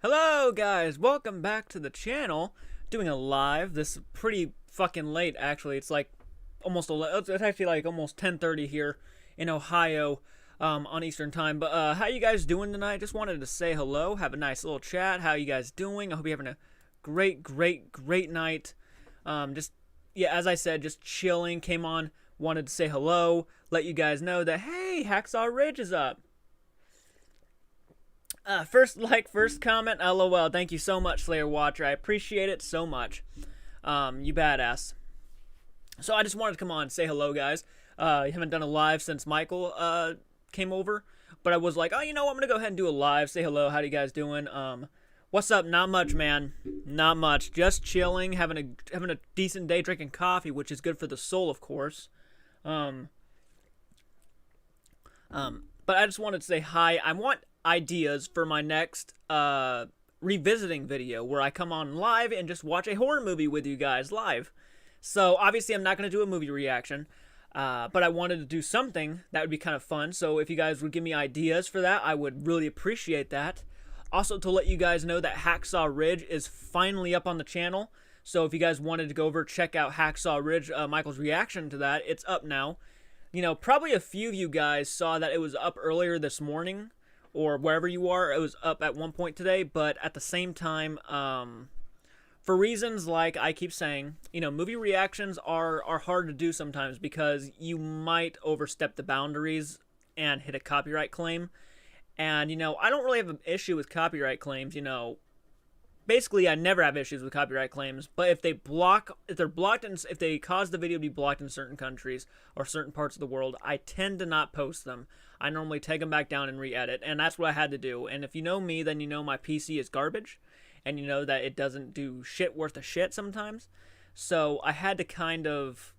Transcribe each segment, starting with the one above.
Hello guys, welcome back to the channel. Doing a live. This is pretty fucking late actually. It's like almost it's actually like almost 10:30 here in Ohio on Eastern time. But how you guys doing tonight? Just wanted to say hello, have a nice little chat. How you guys doing? I hope you're having a great night. Yeah, as I said, just chilling. Came on, wanted to say hello, let you guys know that hey, Hacksaw Ridge is up. First like, first comment, LOL. Thank you so much, Slayer Watcher. I appreciate it so much. You badass. So I just wanted to come on and say hello, guys. I haven't done a live since Michael came over, but I was like, oh, you know what? I'm gonna go ahead and do a live. Say hello. How you guys doing? What's up? Not much, man. Not much. Just chilling, having a decent day, drinking coffee, which is good for the soul, of course. But I just wanted to say hi. I want ideas for my next revisiting video where I come on live and just watch a horror movie with you guys live. So obviously I'm not going to do a movie reaction, but I wanted to do something that would be kind of fun. So if you guys would give me ideas for that, I would really appreciate that. Also, to let you guys know that Hacksaw Ridge is finally up on the channel. So if you guys wanted to go over check out Hacksaw Ridge, Michael's reaction to that, it's up now. You know, probably a few of you guys saw that it was up earlier this morning, or wherever you are, it was up at one point today, but at the same time, for reasons like I keep saying, you know, movie reactions are hard to do sometimes because you might overstep the boundaries and hit a copyright claim. And, you know, I don't really have an issue with copyright claims, you know. Basically, I never have issues with copyright claims, but if they're blocked, if they cause the video to be blocked in certain countries or certain parts of the world, I tend to not post them. I normally take them back down and re-edit, and that's what I had to do. And if you know me, then you know my PC is garbage, and you know that it doesn't do shit worth of shit sometimes. So I had to kind of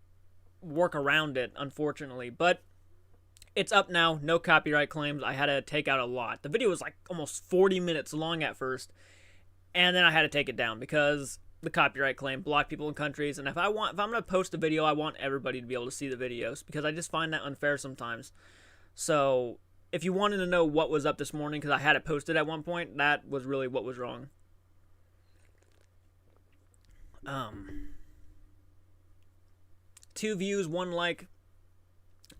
work around it, unfortunately. But it's up now, no copyright claims. I had to take out a lot. The video was like almost 40 minutes long at first. And then I had to take it down because the copyright claim blocked people in countries. And if I'm going to post a video, I want everybody to be able to see the videos because I just find that unfair sometimes. So if you wanted to know what was up this morning, because I had it posted at one point, that was really what was wrong. 2 views, 1 like.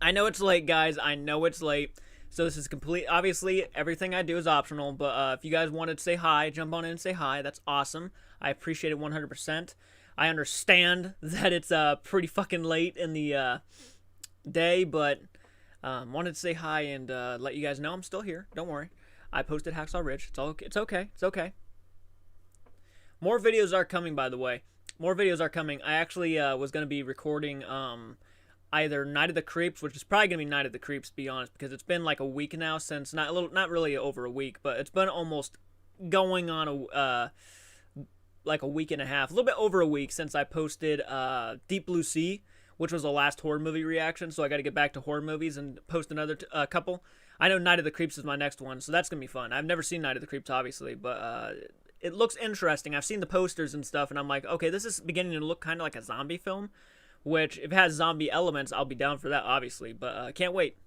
I know it's late, guys. I know it's late. So this is obviously, everything I do is optional, but if you guys wanted to say hi, jump on in and say hi. That's awesome. I appreciate it 100%. I understand that it's pretty fucking late in the day, but wanted to say hi and let you guys know I'm still here. Don't worry. I posted Hacksaw Ridge. It's okay. It's okay. More videos are coming, by the way. More videos are coming. I actually was going to be recording either Night of the Creeps, which is probably gonna be Night of the Creeps, to be honest, because it's been like a week now since not really over a week, but it's been almost going on like a week and a half, a little bit over a week since I posted Deep Blue Sea, which was the last horror movie reaction. So I got to get back to horror movies and post another couple. I know Night of the Creeps is my next one, so that's gonna be fun. I've never seen Night of the Creeps, obviously, but it looks interesting. I've seen the posters and stuff, and I'm like, okay, this is beginning to look kind of like a zombie film. Which, if it has zombie elements, I'll be down for that, obviously. But can't wait.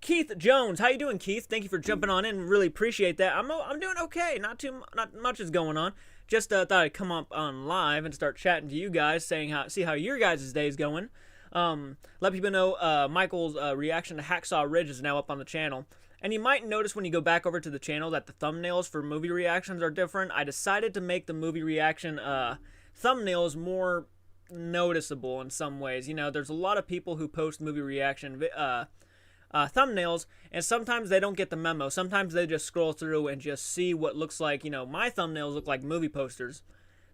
Keith Jones, how you doing, Keith? Thank you for jumping on in. Really appreciate that. I'm doing okay. Not much is going on. Just thought I'd come up on live and start chatting to you guys, see how your guys' day is going. Let people know Michael's reaction to Hacksaw Ridge is now up on the channel. And you might notice when you go back over to the channel that the thumbnails for movie reactions are different. I decided to make the movie reaction thumbnails more noticeable in some ways. You know, there's a lot of people who post movie reaction thumbnails, and sometimes they don't get the memo. Sometimes they just scroll through and just see what looks like, you know, my thumbnails look like movie posters.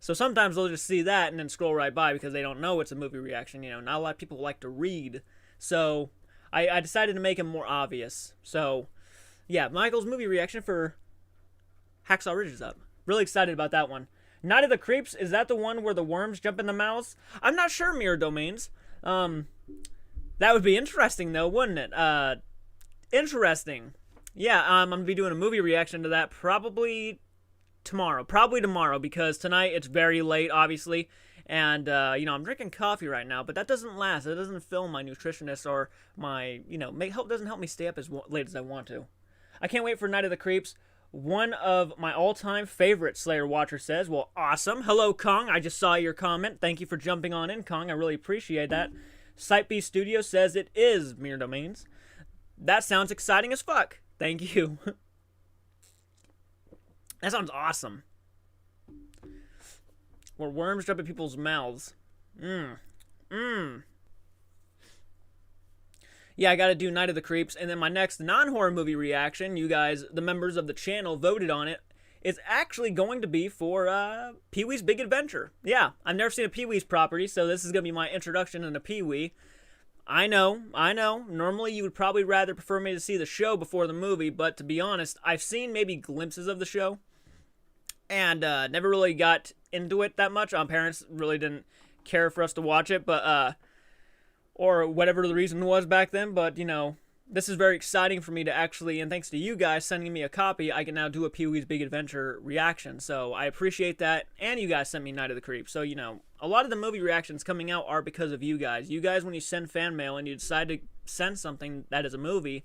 So sometimes they'll just see that and then scroll right by because they don't know it's a movie reaction. You know, not a lot of people like to read. So I decided to make them more obvious. So yeah, Michael's movie reaction for Hacksaw Ridge is up. Really excited about that one. Night of the Creeps, is that the one where the worms jump in the mouths? I'm not sure, Mirror Domains. That would be interesting, though, wouldn't it? Interesting. Yeah, I'm going to be doing a movie reaction to that probably tomorrow. Probably tomorrow, because tonight it's very late, obviously. And, you know, I'm drinking coffee right now, but that doesn't last. It doesn't fill my nutritionist or my, you know, doesn't help me stay up as late as I want to. I can't wait for Night of the Creeps. one of my all-time favorite Slayer Watcher says, well, awesome. Hello, Kong. I just saw your comment. Thank you for jumping on in, Kong. I really appreciate that. Site B Studio says it is Mere Domains. That sounds exciting as fuck. Thank you. That sounds awesome. Where worms jump in people's mouths. Yeah, I gotta do Night of the Creeps, and then my next non-horror movie reaction, you guys, the members of the channel, voted on it, is actually going to be for Pee-wee's Big Adventure. Yeah, I've never seen a Pee-wee's property, so this is gonna be my introduction into Pee-wee. I know. Normally you would probably rather prefer me to see the show before the movie, but to be honest, I've seen maybe glimpses of the show, and never really got into it that much. Parents really didn't care for us to watch it, but or whatever the reason was back then, but, you know, this is very exciting for me to actually, and thanks to you guys sending me a copy, I can now do a Pee-wee's Big Adventure reaction, so I appreciate that, and you guys sent me Night of the Creeps, so, you know, a lot of the movie reactions coming out are because of you guys. You guys, when you send fan mail and you decide to send something that is a movie,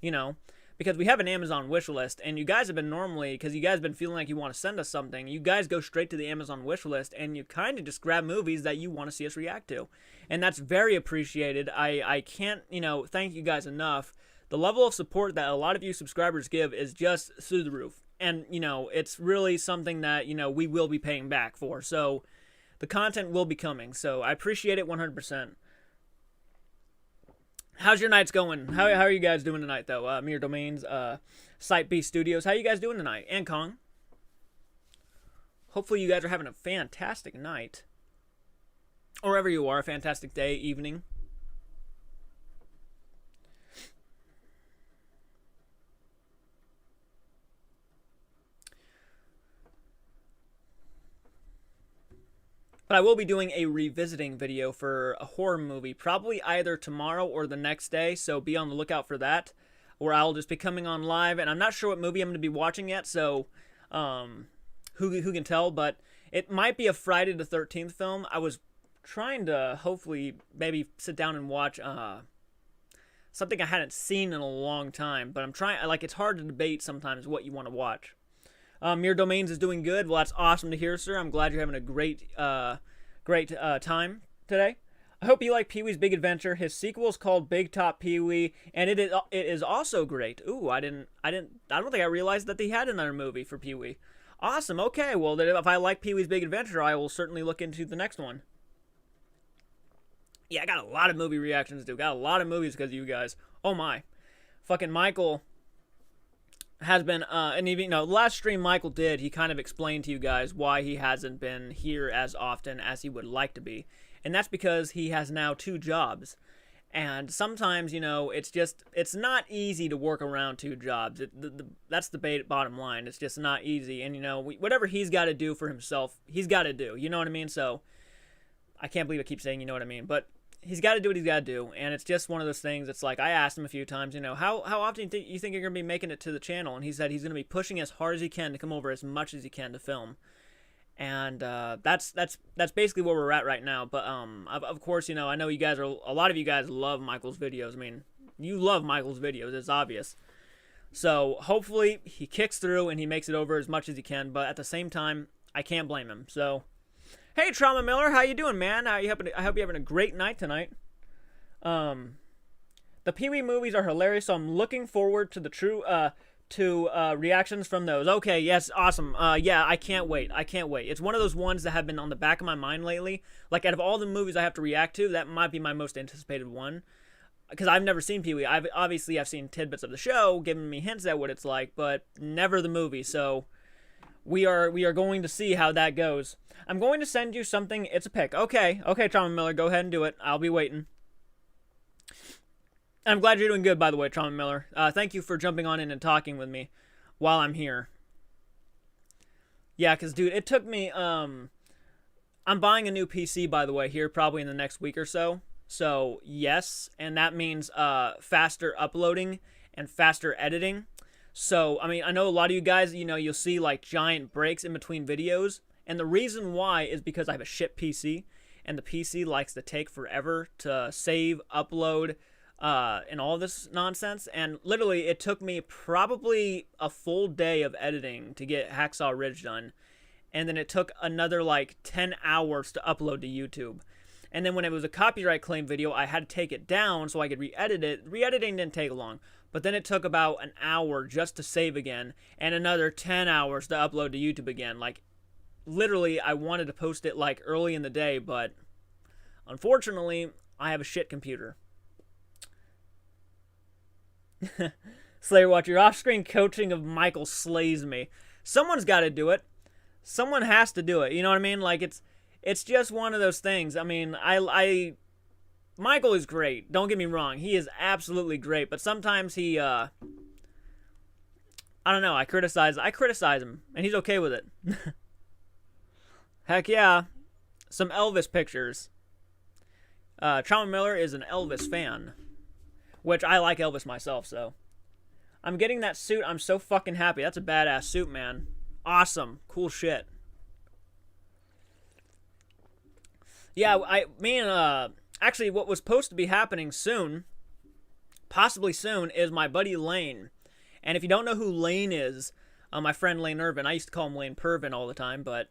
you know, because we have an Amazon wish list, and you guys have been normally, because you guys have been feeling like you want to send us something, you guys go straight to the Amazon wish list, and you kind of just grab movies that you want to see us react to. And that's very appreciated. I can't, you know, thank you guys enough. The level of support that a lot of you subscribers give is just through the roof. And, you know, it's really something that, you know, we will be paying back for. So, the content will be coming. So, I appreciate it 100%. How's your nights going? How are you guys doing tonight, though? Mere Domains, Site B Studios. How are you guys doing tonight? And Kong. Hopefully you guys are having a fantastic night. Or wherever you are, a fantastic day, evening. But I will be doing a revisiting video for a horror movie, probably either tomorrow or the next day, so be on the lookout for that, where I'll just be coming on live, and I'm not sure what movie I'm going to be watching yet, so who can tell, but it might be a Friday the 13th film. I was trying to hopefully maybe sit down and watch something I hadn't seen in a long time, but I'm trying, like, it's hard to debate sometimes what you want to watch. Mere Domains is doing good. Well, that's awesome to hear, sir. I'm glad you're having a great time today. I hope you like Pee-wee's Big Adventure. His sequel is called Big Top Pee-wee, and it is also great. Ooh, I don't think I realized that they had another movie for Pee-wee. Awesome. Okay, well, then if I like Pee-wee's Big Adventure, I will certainly look into the next one. Yeah, I got a lot of movie reactions, dude. Got a lot of movies because of you guys. Oh my, fucking Michael has been, and even, you know, last stream Michael did, he kind of explained to you guys why he hasn't been here as often as he would like to be. And that's because he has now 2 jobs. And sometimes, you know, it's not easy to work around 2 jobs. That's the bottom line. It's just not easy. And, you know, whatever he's got to do for himself, he's got to do. You know what I mean? So, I can't believe I keep saying you know what I mean. But he's got to do what he's got to do, and it's just one of those things. It's like, I asked him a few times, you know, how often you think you're going to be making it to the channel, and he said he's going to be pushing as hard as he can to come over as much as he can to film, and that's basically where we're at right now. But of course, you know, I know you guys a lot of you guys love Michael's videos. I mean, you love Michael's videos, it's obvious. So hopefully he kicks through and he makes it over as much as he can, but at the same time, I can't blame him. So, hey, Trauma Miller, how you doing, man? I hope you're having a great night tonight. The Pee-wee movies are hilarious, so I'm looking forward to the reactions from those. Okay, yes, awesome. Yeah, I can't wait. It's one of those ones that have been on the back of my mind lately. Like, out of all the movies I have to react to, that might be my most anticipated one. Because I've never seen Pee-wee. I've seen tidbits of the show, giving me hints at what it's like, but never the movie, so we are going to see how that goes. I'm going to send you something. It's a pic. Okay, Trauma Miller, go ahead and do it. I'll be waiting. I'm glad you're doing good, by the way, Trauma Miller. Thank you for jumping on in and talking with me while I'm here. Yeah, because, dude, it took me, I'm buying a new PC, by the way, here probably in the next week or so. So, yes, and that means faster uploading and faster editing. So, I mean, I know a lot of you guys, you know, you'll see, like, giant breaks in between videos. And the reason why is because I have a shit PC, and the PC likes to take forever to save, upload, and all this nonsense. And literally, it took me probably a full day of editing to get Hacksaw Ridge done. And then it took another like 10 hours to upload to YouTube. And then when it was a copyright claim video, I had to take it down so I could re-edit it. Re-editing didn't take long. But then it took about an hour just to save again. And another 10 hours to upload to YouTube again. Like, literally, I wanted to post it like early in the day. But unfortunately, I have a shit computer. Slayer Watcher, off-screen coaching of Michael slays me. Someone's got to do it. Someone has to do it. You know what I mean? Like, it's just one of those things. I mean, Michael is great. Don't get me wrong. He is absolutely great. But sometimes he, I don't know. I criticize him, and he's okay with it. Heck yeah. Some Elvis pictures. Trauma Miller is an Elvis fan, which I like Elvis myself, so. I'm getting that suit. I'm so fucking happy. That's a badass suit, man. Awesome. Cool shit. Yeah, actually, what was supposed to be happening soon, possibly soon, is my buddy Lane. And if you don't know who Lane is, my friend Lane Irvin, I used to call him Lane Pervin all the time, but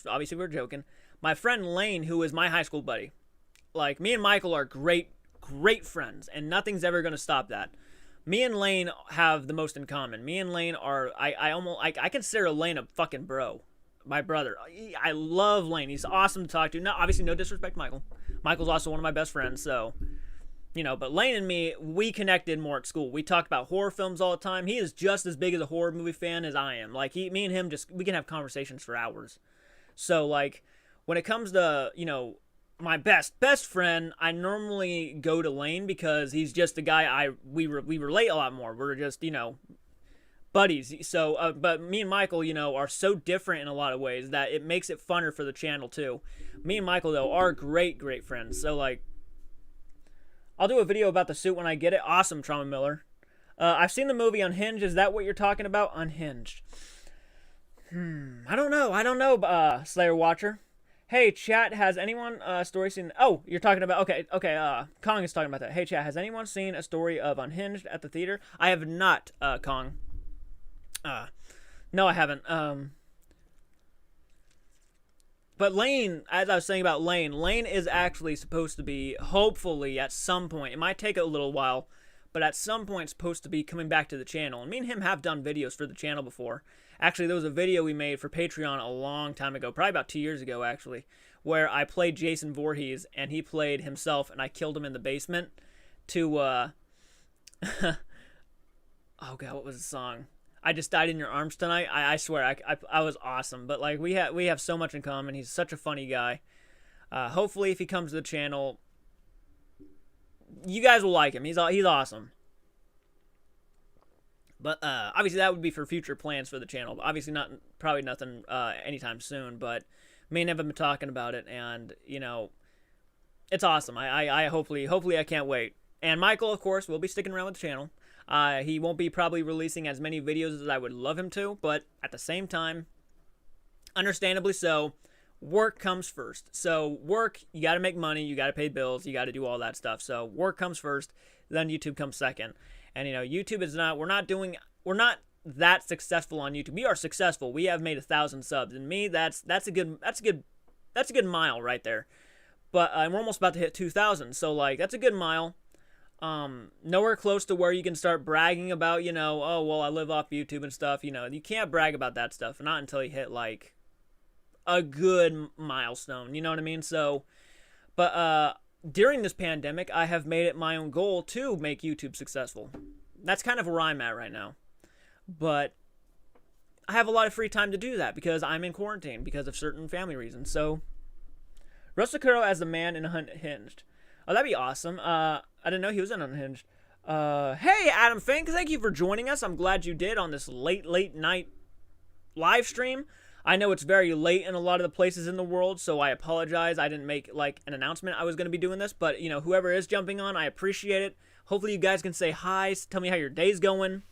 obviously we're joking. My friend Lane, who is my high school buddy. Like, me and Michael are great friends, and nothing's ever going to stop that. Me and Lane have the most in common. Me and Lane are, I consider Lane a fucking bro. My brother. I love Lane. He's awesome to talk to. No, obviously, no disrespect to Michael. Michael's also one of my best friends, so, you know, but Lane and me, we connected more at school. We talked about horror films all the time. He is just as big as a horror movie fan as I am. Like, me and him we can have conversations for hours. So, like, when it comes to, you know, my best friend, I normally go to Lane because he's just a guy we relate a lot more. We're just, you know, buddies. So, but me and Michael, you know, are so different in a lot of ways that it makes it funner for the channel too. Me and Michael, though, are great friends. So, like, I'll do a video about the suit when I get it. Awesome, Trauma Miller. I've seen the movie Unhinged. Is that what you're talking about? Unhinged. I don't know, Slayer Watcher. Hey, chat, has anyone story seen... Oh, you're talking about... Okay, Kong is talking about that. Hey, chat, has anyone seen a story of Unhinged at the theater? I have not, Kong. No, I haven't. But Lane, as I was saying about Lane is actually supposed to be, hopefully, at some point, it might take a little while, but at some point supposed to be coming back to the channel. And me and him have done videos for the channel before. Actually, there was a video we made for Patreon a long time ago, probably about 2 years ago, actually, where I played Jason Voorhees, and he played himself, and I killed him in the basement to, oh god, what was the song? I Just Died in Your Arms Tonight. I swear, I was awesome. But, like, we have so much in common. He's such a funny guy. Hopefully, if he comes to the channel, you guys will like him. He's awesome. But, obviously, that would be for future plans for the channel. Obviously, probably nothing anytime soon. But me and him have been talking about it. And, you know, it's awesome. I hopefully, I can't wait. And Michael, of course, will be sticking around with the channel. He won't be probably releasing as many videos as I would love him to, but at the same time, understandably so, work comes first. So work, you got to make money, you got to pay bills, you got to do all that stuff. So work comes first, then YouTube comes second. And you know, YouTube is not, we're not that successful on YouTube. We are successful. We have made 1,000 subs, and me, that's a good mile right there. But we're almost about to hit 2,000, so like that's a good mile. Nowhere close to where you can start bragging about, you know, oh, well, I live off YouTube and stuff. You know, you can't brag about that stuff, not until you hit, like, a good milestone. You know what I mean? So, but, during this pandemic, I have made it my own goal to make YouTube successful. That's kind of where I'm at right now. But I have a lot of free time to do that because I'm in quarantine because of certain family reasons. So, Russell Crowe as the man in Unhinged. Oh, that'd be awesome. I didn't know he was in Unhinged. Hey, Adam Fink, thank you for joining us. I'm glad you did on this late night live stream. I know it's very late in a lot of the places in the world, so I apologize. I didn't make, like, an announcement I was going to be doing this, but, you know, whoever is jumping on, I appreciate it. Hopefully you guys can say hi, tell me how your day's going.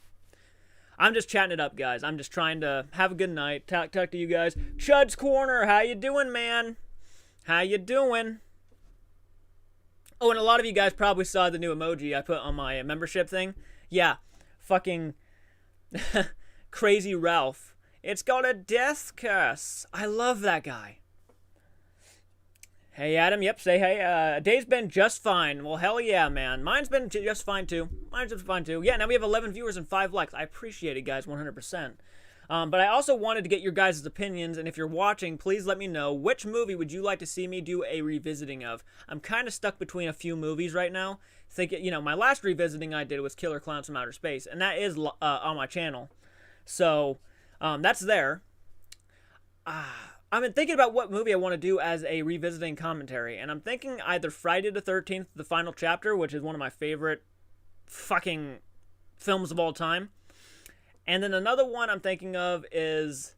I'm just chatting it up, guys. I'm just trying to have a good night, talk to you guys. Chud's Corner, how you doing, man? How you doing? Oh, and a lot of you guys probably saw the new emoji I put on my membership thing. Yeah, fucking Crazy Ralph. It's got a death curse. I love that guy. Hey, Adam. Yep, say hey. Day's been just fine. Well, hell yeah, man. Mine's been just fine, too. Yeah, now we have 11 viewers and 5 likes. I appreciate it, guys, 100%. But I also wanted to get your guys' opinions, and if you're watching, please let me know which movie would you like to see me do a revisiting of. I'm kind of stuck between a few movies right now. My last revisiting I did was Killer Clowns from Outer Space, and that is on my channel. So, that's there. I've been thinking about what movie I want to do as a revisiting commentary, and I'm thinking either Friday the 13th, The Final Chapter, which is one of my favorite fucking films of all time. And then another one I'm thinking of is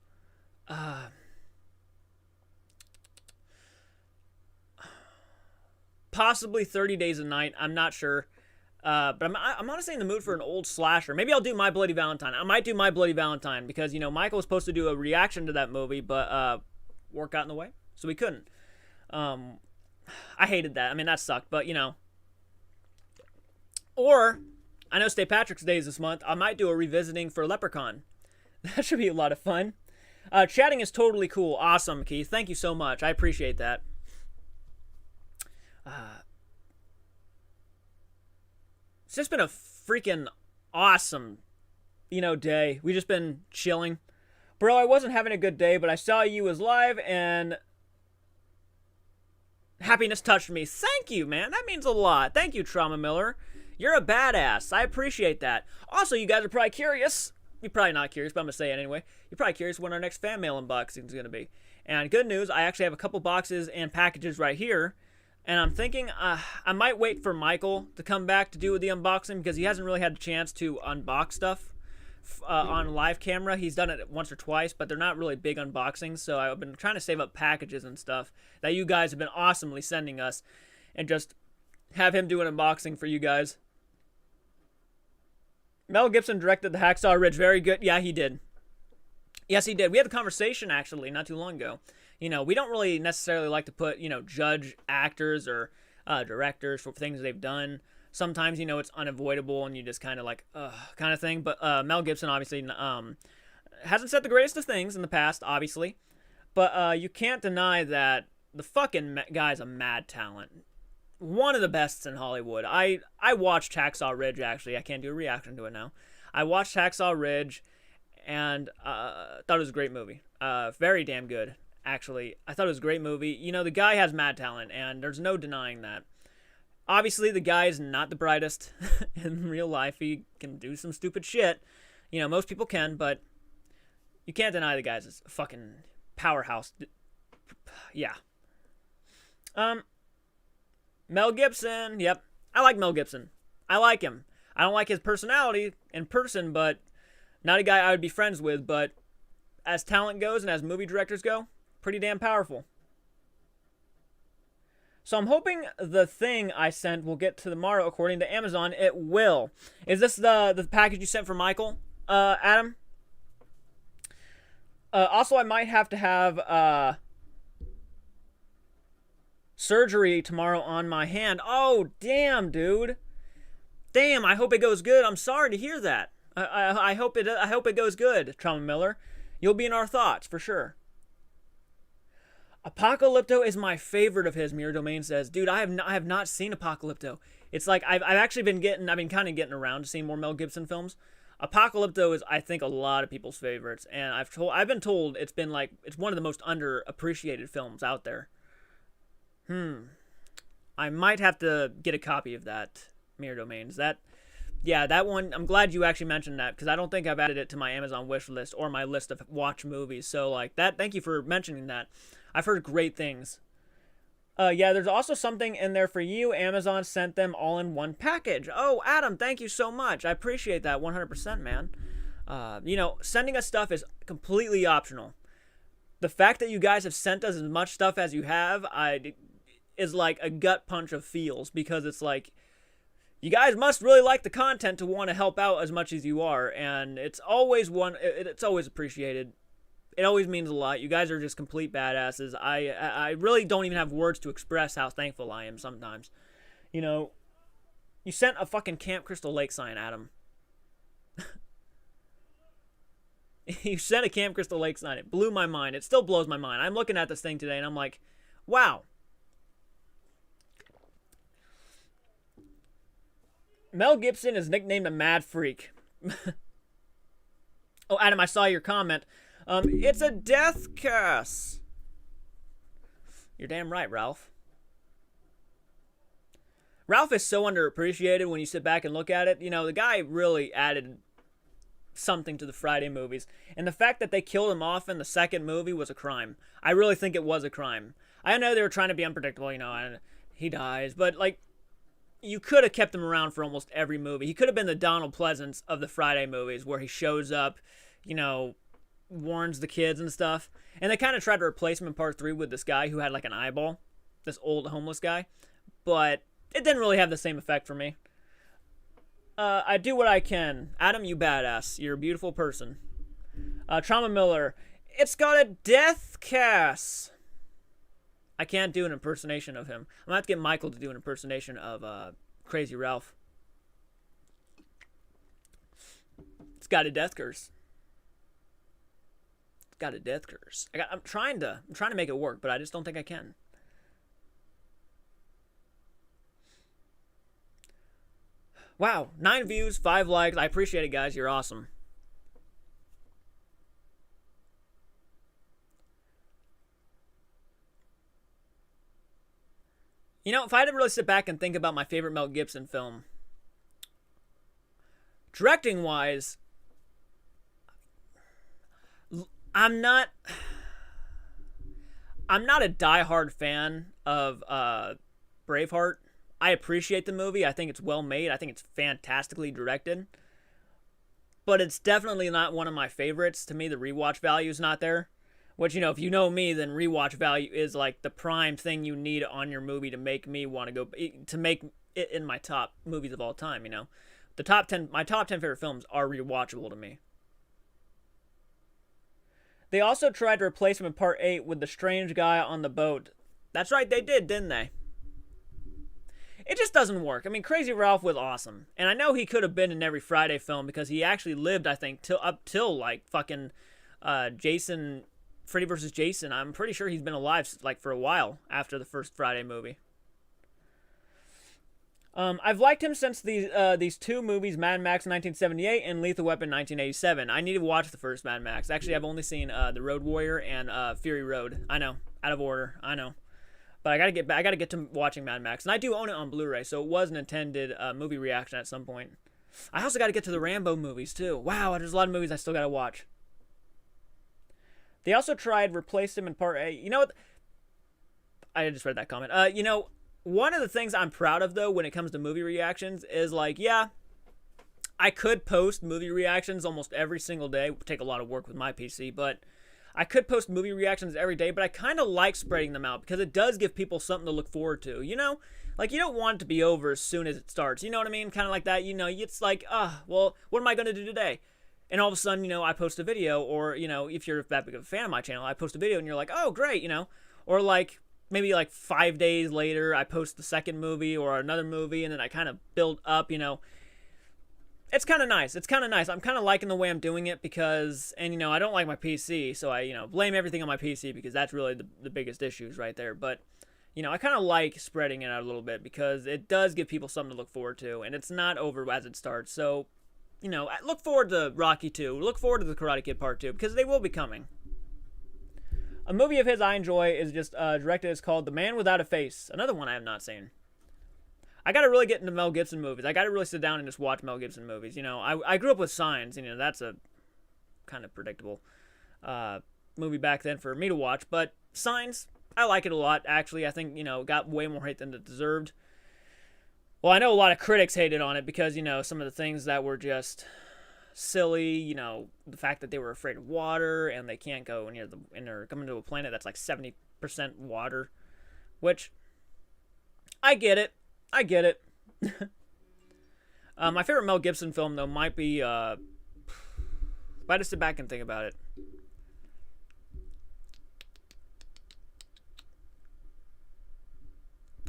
possibly 30 Days a Night. I'm not sure. But I'm honestly in the mood for an old slasher. Maybe I'll do My Bloody Valentine. I might do My Bloody Valentine because, Michael was supposed to do a reaction to that movie, but work got in the way, so we couldn't. I hated that. I mean, that sucked, but, Or... I know St. Patrick's Day is this month. I might do a revisiting for Leprechaun. That should be a lot of fun. Chatting is totally cool. Awesome, Keith. Thank you so much. I appreciate that. It's just been a freaking awesome, day. We just been chilling. Bro, I wasn't having a good day, but I saw you was live, and happiness touched me. Thank you, man. That means a lot. Thank you, Trauma Miller. You're a badass. I appreciate that. Also, you guys are probably curious. You're probably not curious, but I'm going to say it anyway. You're probably curious when our next fan mail unboxing is going to be. And good news, I actually have a couple boxes and packages right here. And I'm thinking I might wait for Michael to come back to do the unboxing because he hasn't really had a chance to unbox stuff on live camera. He's done it once or twice, but they're not really big unboxings. So I've been trying to save up packages and stuff that you guys have been awesomely sending us and just have him do an unboxing for you guys. Mel Gibson directed the Hacksaw Ridge. Very good. Yeah, he did. Yes, he did. We had a conversation, actually, not too long ago. We don't really necessarily like to put, judge actors or directors for things they've done. Sometimes, it's unavoidable and you just kind of like, kind of thing. But Mel Gibson, obviously, hasn't said the greatest of things in the past, obviously. But you can't deny that the fucking guy's a mad talent. One of the best in Hollywood. I watched Hacksaw Ridge, actually. I can't do a reaction to it now. I watched Hacksaw Ridge and thought it was a great movie. Very damn good, actually. I thought it was a great movie. The guy has mad talent, and there's no denying that. Obviously, the guy is not the brightest in real life. He can do some stupid shit. Most people can, but you can't deny the guy's a fucking powerhouse. Yeah. Mel Gibson. Yep. I like Mel Gibson. I like him. I don't like his personality in person, but not a guy I would be friends with, but as talent goes and as movie directors go, pretty damn powerful. So I'm hoping the thing I sent will get to tomorrow according to Amazon. It will. Is this the package you sent for Michael, Adam? Also, I might have to have surgery tomorrow on my hand. Oh, damn, dude. Damn, I hope it goes good. I'm sorry to hear that. I hope it goes good, Trauma Miller. You'll be in our thoughts for sure. Apocalypto is my favorite of his, Mirror Domain says. Dude, I have not seen Apocalypto. It's like I've been kind of getting around to seeing more Mel Gibson films. Apocalypto is, I think, a lot of people's favorites, and I've been told it's one of the most underappreciated films out there. I might have to get a copy of that, Mirror Domains. That one, I'm glad you actually mentioned that, because I don't think I've added it to my Amazon wish list or my list of watch movies. So, like, that, thank you for mentioning that. I've heard great things. Yeah, there's also something in there for you. Amazon sent them all in one package. Oh, Adam, thank you so much. I appreciate that 100%, man. Sending us stuff is completely optional. The fact that you guys have sent us as much stuff as you have, is like a gut punch of feels, because it's like, you guys must really like the content to want to help out as much as you are, and it's always appreciated. It always means a lot. You guys are just complete badasses. I really don't even have words to express how thankful I am sometimes. You know, you sent a fucking Camp Crystal Lake sign, Adam. You sent a Camp Crystal Lake sign. It blew my mind. It still blows my mind. I'm looking at this thing today and I'm like, wow. Mel Gibson is nicknamed a mad freak. Oh, Adam, I saw your comment. It's a death curse. You're damn right, Ralph. Ralph is so underappreciated when you sit back and look at it. You know, the guy really added something to the Friday movies. And the fact that they killed him off in the second movie was a crime. I really think it was a crime. I know they were trying to be unpredictable, you know, and he dies. But, like, you could have kept him around for almost every movie. He could have been the Donald Pleasance of the Friday movies where he shows up, you know, warns the kids and stuff. And they kind of tried to replace him in part 3 with this guy who had, like, an eyeball. This old homeless guy. But it didn't really have the same effect for me. I do what I can. Adam, you badass. You're a beautiful person. Trauma Miller. It's got a death kiss. I can't do an impersonation of him. I'm going to have to get Michael to do an impersonation of Crazy Ralph. It's got a death curse. It's got a death curse. I'm trying to make it work, but I just don't think I can. Wow, 9 views, 5 likes. I appreciate it, guys. You're awesome. You know, if I had to really sit back and think about my favorite Mel Gibson film, directing-wise, I'm not a diehard fan of Braveheart. I appreciate the movie. I think it's well made. I think it's fantastically directed. But it's definitely not one of my favorites. To me, the rewatch value is not there. Which, you know, if you know me, then rewatch value is like the prime thing you need on your movie to make me want to go, to make it in my top movies of all time, you know. My top 10 favorite films are rewatchable to me. They also tried to replace him in part 8 with the strange guy on the boat. That's right, they did, didn't they? It just doesn't work. I mean, Crazy Ralph was awesome. And I know he could have been in every Friday film because he actually lived, I think, up till like fucking Freddy vs. Jason. I'm pretty sure he's been alive like for a while after the first Friday movie. I've liked him since these 2 movies, Mad Max 1978 and Lethal Weapon 1987. I need to watch the first Mad Max. Actually, I've only seen The Road Warrior and Fury Road. I know, out of order. I know. But I gotta get to watching Mad Max, and I do own it on Blu-ray, so it was an intended movie reaction at some point. I also gotta get to the Rambo movies too. Wow, there's a lot of movies I still gotta watch. They also tried replace him in part 8. You know what? I just read that comment. You know, one of the things I'm proud of though when it comes to movie reactions is like, yeah, I could post movie reactions almost every single day. It would take a lot of work with my PC, but I could post movie reactions every day, but I kind of like spreading them out because it does give people something to look forward to, you know? Like, you don't want it to be over as soon as it starts, you know what I mean? Kind of like that, you know, it's like, well, what am I going to do today? And all of a sudden, you know, I post a video, or, you know, if you're that big of a fan of my channel, I post a video and you're like, oh, great, you know? Or like, maybe like 5 days later, I post the second movie or another movie, and then I kind of build up, you know? It's kind of nice. It's kind of nice. I'm kind of liking the way I'm doing it because, and you know, I don't like my PC, so I, you know, blame everything on my PC because that's really the biggest issues right there. But, you know, I kind of like spreading it out a little bit because it does give people something to look forward to, and it's not over as it starts. So, you know, look forward to Rocky 2. Look forward to the Karate Kid Part 2 because they will be coming. A movie of his I enjoy is just directed. It's called The Man Without a Face. Another one I have not seen. I gotta really get into Mel Gibson movies. I gotta really sit down and just watch Mel Gibson movies. You know, I grew up with Signs. You know, that's a kind of predictable movie back then for me to watch. But Signs, I like it a lot. Actually, I think, you know, it got way more hate than it deserved. Well, I know a lot of critics hated on it because, you know, some of the things that were just silly. You know, the fact that they were afraid of water and they can't go near and they're coming to a planet that's like 70% water, which I get it. I get it. My favorite Mel Gibson film, though, might be, if I just sit back and think about it.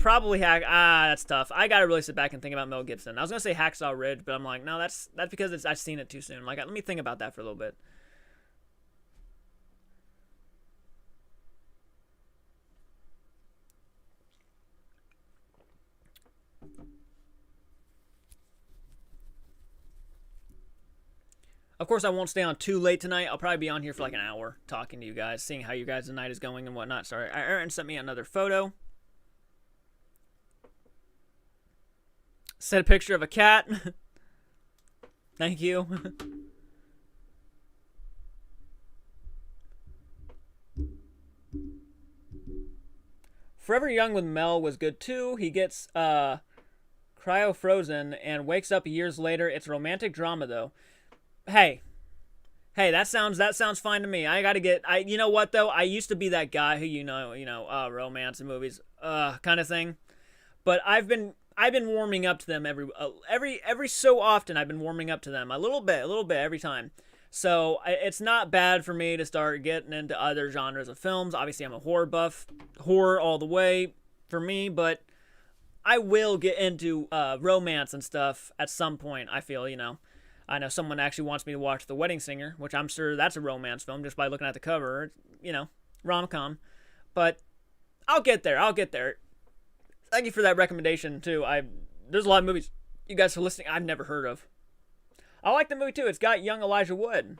Probably that's tough. I gotta really sit back and think about Mel Gibson. I was gonna say Hacksaw Ridge, but I'm like, no, that's because I've seen it too soon. Like, let me think about that for a little bit. Of course, I won't stay on too late tonight. I'll probably be on here for like an hour talking to you guys, seeing how you guys' night is going and whatnot. Sorry, Aaron sent me another photo. Sent a picture of a cat. Thank you. Forever Young with Mel was good too. He gets cryo frozen and wakes up years later. It's a romantic drama though. Hey, that sounds fine to me. You know what though? I used to be that guy who romance in movies, kind of thing. But I've been warming up to them every so often. I've been warming up to them a little bit every time. So it's not bad for me to start getting into other genres of films. Obviously, I'm a horror buff, horror all the way for me. But I will get into romance and stuff at some point. I feel, I know someone actually wants me to watch The Wedding Singer, which I'm sure that's a romance film just by looking at the cover, rom-com. But I'll get there. Thank you for that recommendation, too. There's a lot of movies you guys are listening I've never heard of. I like the movie, too. It's got young Elijah Wood.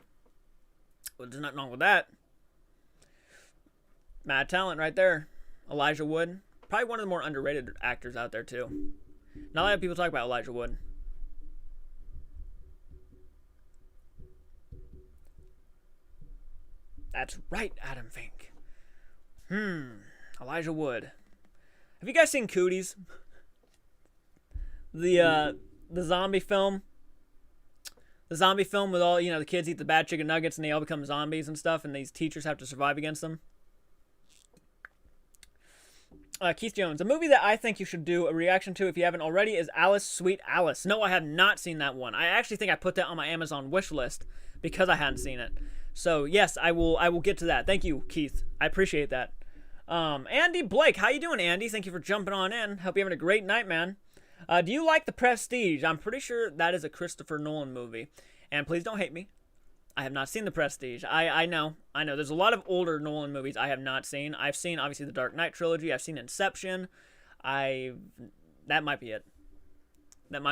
Well, there's nothing wrong with that. Mad talent right there. Elijah Wood. Probably one of the more underrated actors out there, too. Not a lot of people talk about Elijah Wood. That's right, Adam Fink. Elijah Wood. Have you guys seen Cooties? The zombie film? The zombie film with all, the kids eat the bad chicken nuggets and they all become zombies and stuff, and these teachers have to survive against them. Keith Jones. A movie that I think you should do a reaction to if you haven't already is Alice, Sweet Alice. No, I have not seen that one. I actually think I put that on my Amazon wish list because I hadn't seen it. So, yes, I will get to that. Thank you, Keith. I appreciate that. Andy Blake. How you doing, Andy? Thank you for jumping on in. Hope you're having a great night, man. Do you like The Prestige? I'm pretty sure that is a Christopher Nolan movie. And please don't hate me. I have not seen The Prestige. I know. There's a lot of older Nolan movies I have not seen. I've seen, obviously, the Dark Knight trilogy. I've seen Inception. That might be it. I'm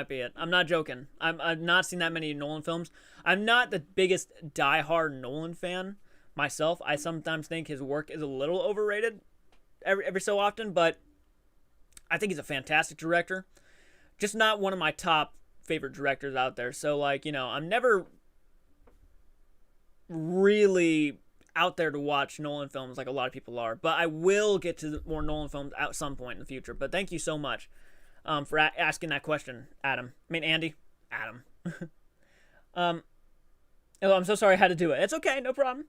not joking. I've not seen that many Nolan films. I'm not the biggest die-hard Nolan fan myself. I sometimes think his work is a little overrated every so often, but I think he's a fantastic director. Just not one of my top favorite directors out there. So, I'm never really out there to watch Nolan films like a lot of people are. But I will get to more Nolan films at some point in the future. But thank you so much for asking that question, Andy. Adam. I'm so sorry I had to do it. It's okay, no problem.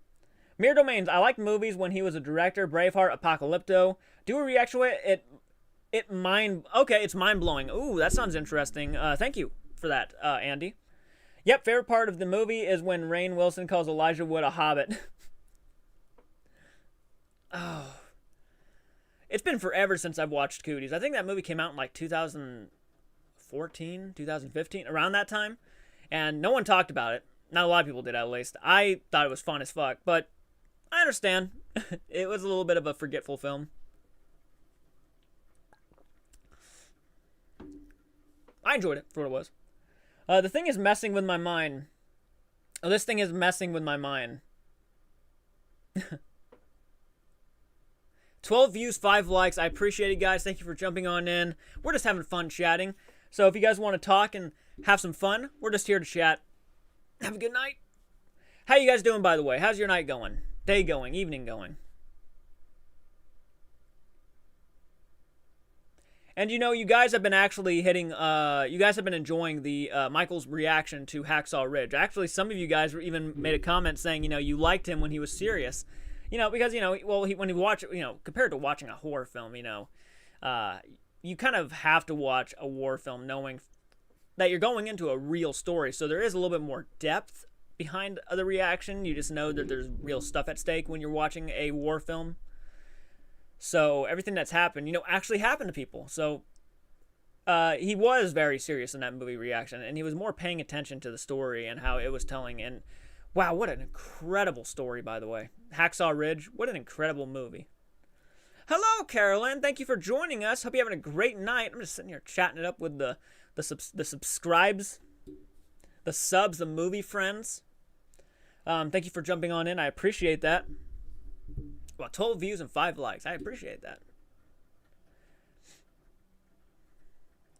Mere Domains. I like movies when he was a director. Braveheart, Apocalypto. Do a reaction to it. It's mind-blowing. Ooh, that sounds interesting. Thank you for that, Andy. Yep, favorite part of the movie is when Rainn Wilson calls Elijah Wood a hobbit. Oh. It's been forever since I've watched Cooties. I think that movie came out in 2014, 2015, around that time. And no one talked about it. Not a lot of people did, at least. I thought it was fun as fuck, but I understand. It was a little bit of a forgetful film. I enjoyed it for what it was. The thing is messing with my mind. Oh, this thing is messing with my mind. 12 views, 5 likes. I appreciate it, guys. Thank you for jumping on in. We're just having fun chatting. So if you guys want to talk and have some fun, we're just here to chat. Have a good night. How you guys doing, by the way? How's your night going? Day going? Evening going? And you guys have been actually hitting, you guys have been enjoying the Michael's reaction to Hacksaw Ridge. Actually, some of you guys even made a comment saying, you liked him when he was serious. Because, when you watch, compared to watching a horror film, you kind of have to watch a war film knowing that you're going into a real story. So there is a little bit more depth behind the reaction. You just know that there's real stuff at stake when you're watching a war film. So everything that's happened, actually happened to people. So he was very serious in that movie reaction, and he was more paying attention to the story and how it was telling. And wow, what an incredible story, by the way. Hacksaw Ridge, what an incredible movie. Hello, Carolyn. Thank you for joining us. Hope you're having a great night. I'm just sitting here chatting it up with the subscribes, the subs, the movie friends. Thank you for jumping on in. I appreciate that. Well, 12 views and 5 likes. I appreciate that.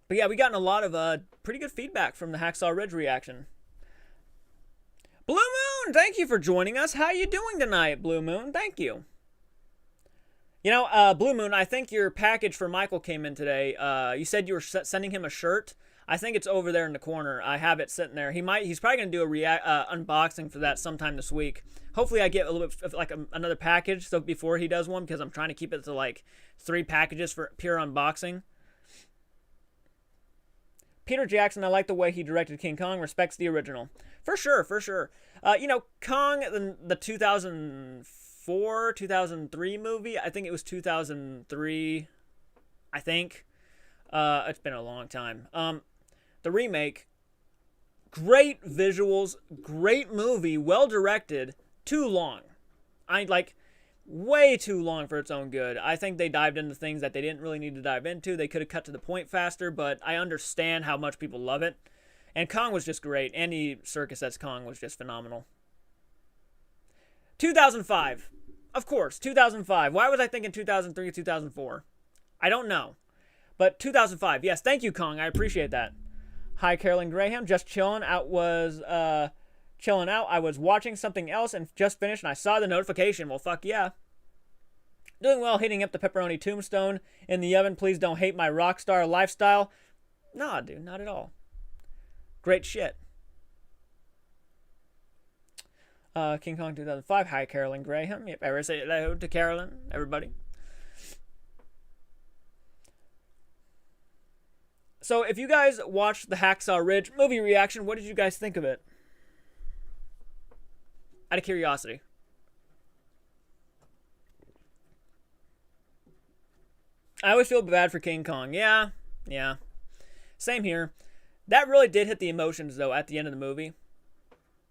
But yeah, we gotten a lot of pretty good feedback from the Hacksaw Ridge reaction. Blue Moon, thank you for joining us. How you doing tonight, Blue Moon? Thank you. Blue Moon, I think your package for Michael came in today. You said you were sending him a shirt. I think it's over there in the corner. I have it sitting there. He's probably going to do a unboxing for that sometime this week. Hopefully I get a little bit of another package so before he does one, because I'm trying to keep it to like 3 packages for pure unboxing. Peter Jackson, I like the way he directed King Kong, respects the original. For sure. Kong, the 2004, 2003 movie, I think it was 2003, I think. It's been a long time. The remake, great visuals, great movie, well directed, too long. Way too long for its own good. I think they dived into things that they didn't really need to dive into. They could have cut to the point faster, but I understand how much people love it. And Kong was just great. Andy Serkis as Kong was just phenomenal. 2005. Of course, 2005. Why was I thinking 2003, 2004? I don't know. But 2005. Yes, thank you, Kong. I appreciate that. Hi, Carolyn Graham. Just chilling out. Chilling out. I was watching something else and just finished, and I saw the notification. Well, fuck yeah. Doing well, heating up the pepperoni tombstone in the oven. Please don't hate my rock star lifestyle. Nah, dude, not at all. Great shit. King Kong 2005. Hi, Carolyn Graham. Yep, I say hello to Carolyn, everybody. So, if you guys watched the Hacksaw Ridge movie reaction, what did you guys think of it? Out of curiosity. I always feel bad for King Kong. Yeah. Same here. That really did hit the emotions, though, at the end of the movie.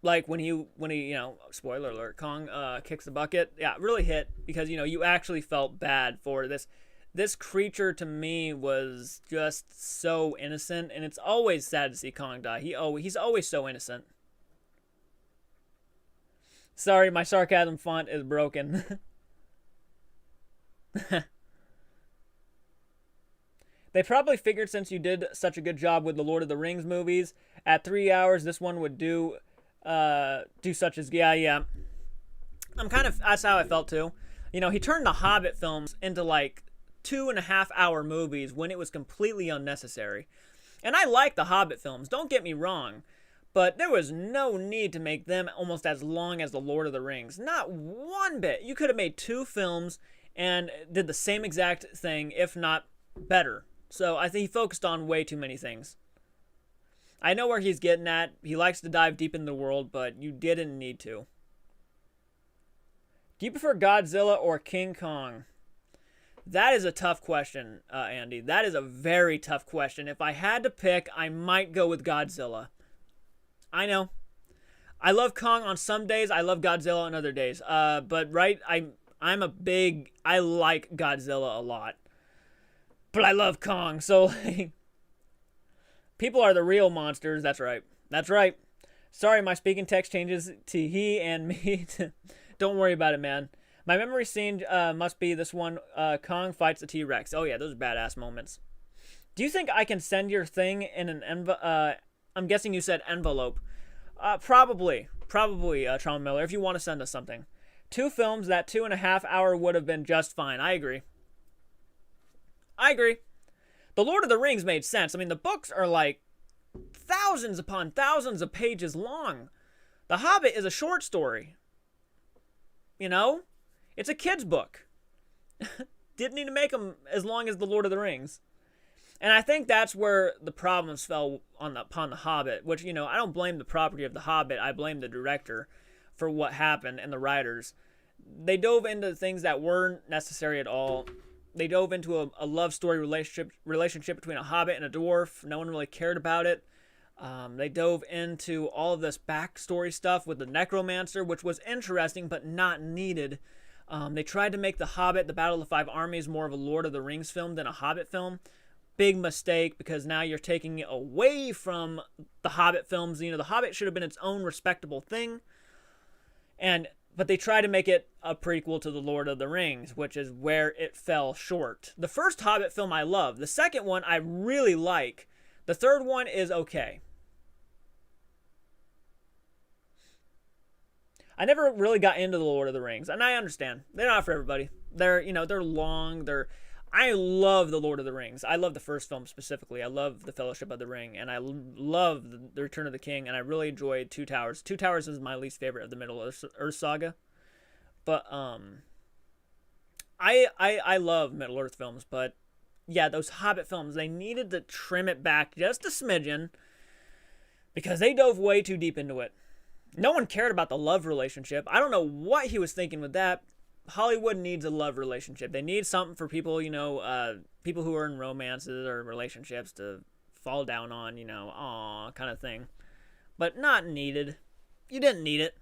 Like, when he spoiler alert, Kong kicks the bucket. Yeah, it really hit, because, you actually felt bad for this. This creature, to me, was just so innocent, and it's always sad to see Kong die. He's always so innocent. Sorry, my sarcasm font is broken. They probably figured since you did such a good job with the Lord of the Rings movies, at 3 hours, this one would do such as... Yeah. That's how I felt, too. He turned the Hobbit films into, 2.5-hour movies when it was completely unnecessary. And I like the Hobbit films, don't get me wrong. But there was no need to make them almost as long as The Lord of the Rings. Not one bit. You could have made 2 films and did the same exact thing, if not better. So I think he focused on way too many things. I know where he's getting at. He likes to dive deep in the world, but you didn't need to. Do you prefer Godzilla or King Kong? That is a tough question, Andy. That is a very tough question. If I had to pick, I might go with Godzilla. I know. I love Kong on some days. I love Godzilla on other days. But right, I like Godzilla a lot. But I love Kong. So people are the real monsters. That's right. Sorry, my speaking text changes to he and me. Don't worry about it, man. My memory scene must be this one. Kong fights the T-Rex. Oh yeah, those are badass moments. Do you think I can send your thing in an envelope? I'm guessing you said envelope. Probably, Tron Miller, if you want to send us something. 2 films, that 2.5 hour would have been just fine. I agree. The Lord of the Rings made sense. I mean, the books are thousands upon thousands of pages long. The Hobbit is a short story. It's a kid's book. Didn't need to make them as long as The Lord of the Rings. And I think that's where the problems fell upon The Hobbit, which, I don't blame the property of The Hobbit. I blame the director for what happened and the writers. They dove into things that weren't necessary at all. They dove into a love story relationship between a hobbit and a dwarf. No one really cared about it. They dove into all of this backstory stuff with the necromancer, which was interesting but not needed. They tried to make The Hobbit, The Battle of the Five Armies, more of a Lord of the Rings film than a Hobbit film. Big mistake, because now you're taking it away from the Hobbit films. You know, The Hobbit should have been its own respectable thing. But they tried to make it a prequel to The Lord of the Rings, which is where it fell short. The first Hobbit film I love. The second one I really like. The third one is okay. I never really got into The Lord of the Rings, and I understand. They're not for everybody. They're long, I love The Lord of the Rings. I love the first film specifically. I love The Fellowship of the Ring, and I love The Return of the King, and I really enjoyed Two Towers. Two Towers is my least favorite of the Middle-earth saga. But I love Middle-earth films, but yeah, those Hobbit films, they needed to trim it back just a smidgen because they dove way too deep into it. No one cared about the love relationship. I don't know what he was thinking with that. Hollywood needs a love relationship. They need something for people, people who are in romances or relationships to fall down on, aw, kind of thing. But not needed. You didn't need it.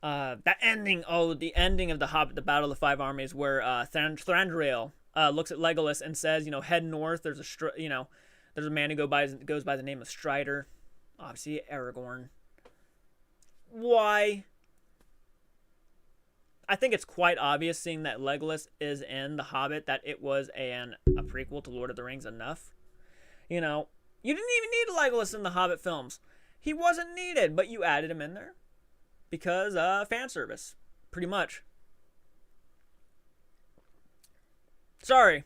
The ending of The Hobbit, The Battle of the Five Armies, where Thranduil looks at Legolas and says, head north. There's a man who goes by the name of Strider. Obviously, Aragorn. Why? I think it's quite obvious, seeing that Legolas is in The Hobbit, that it was a prequel to Lord of the Rings enough. You didn't even need Legolas in the Hobbit films. He wasn't needed, but you added him in there because fan service, pretty much. Sorry.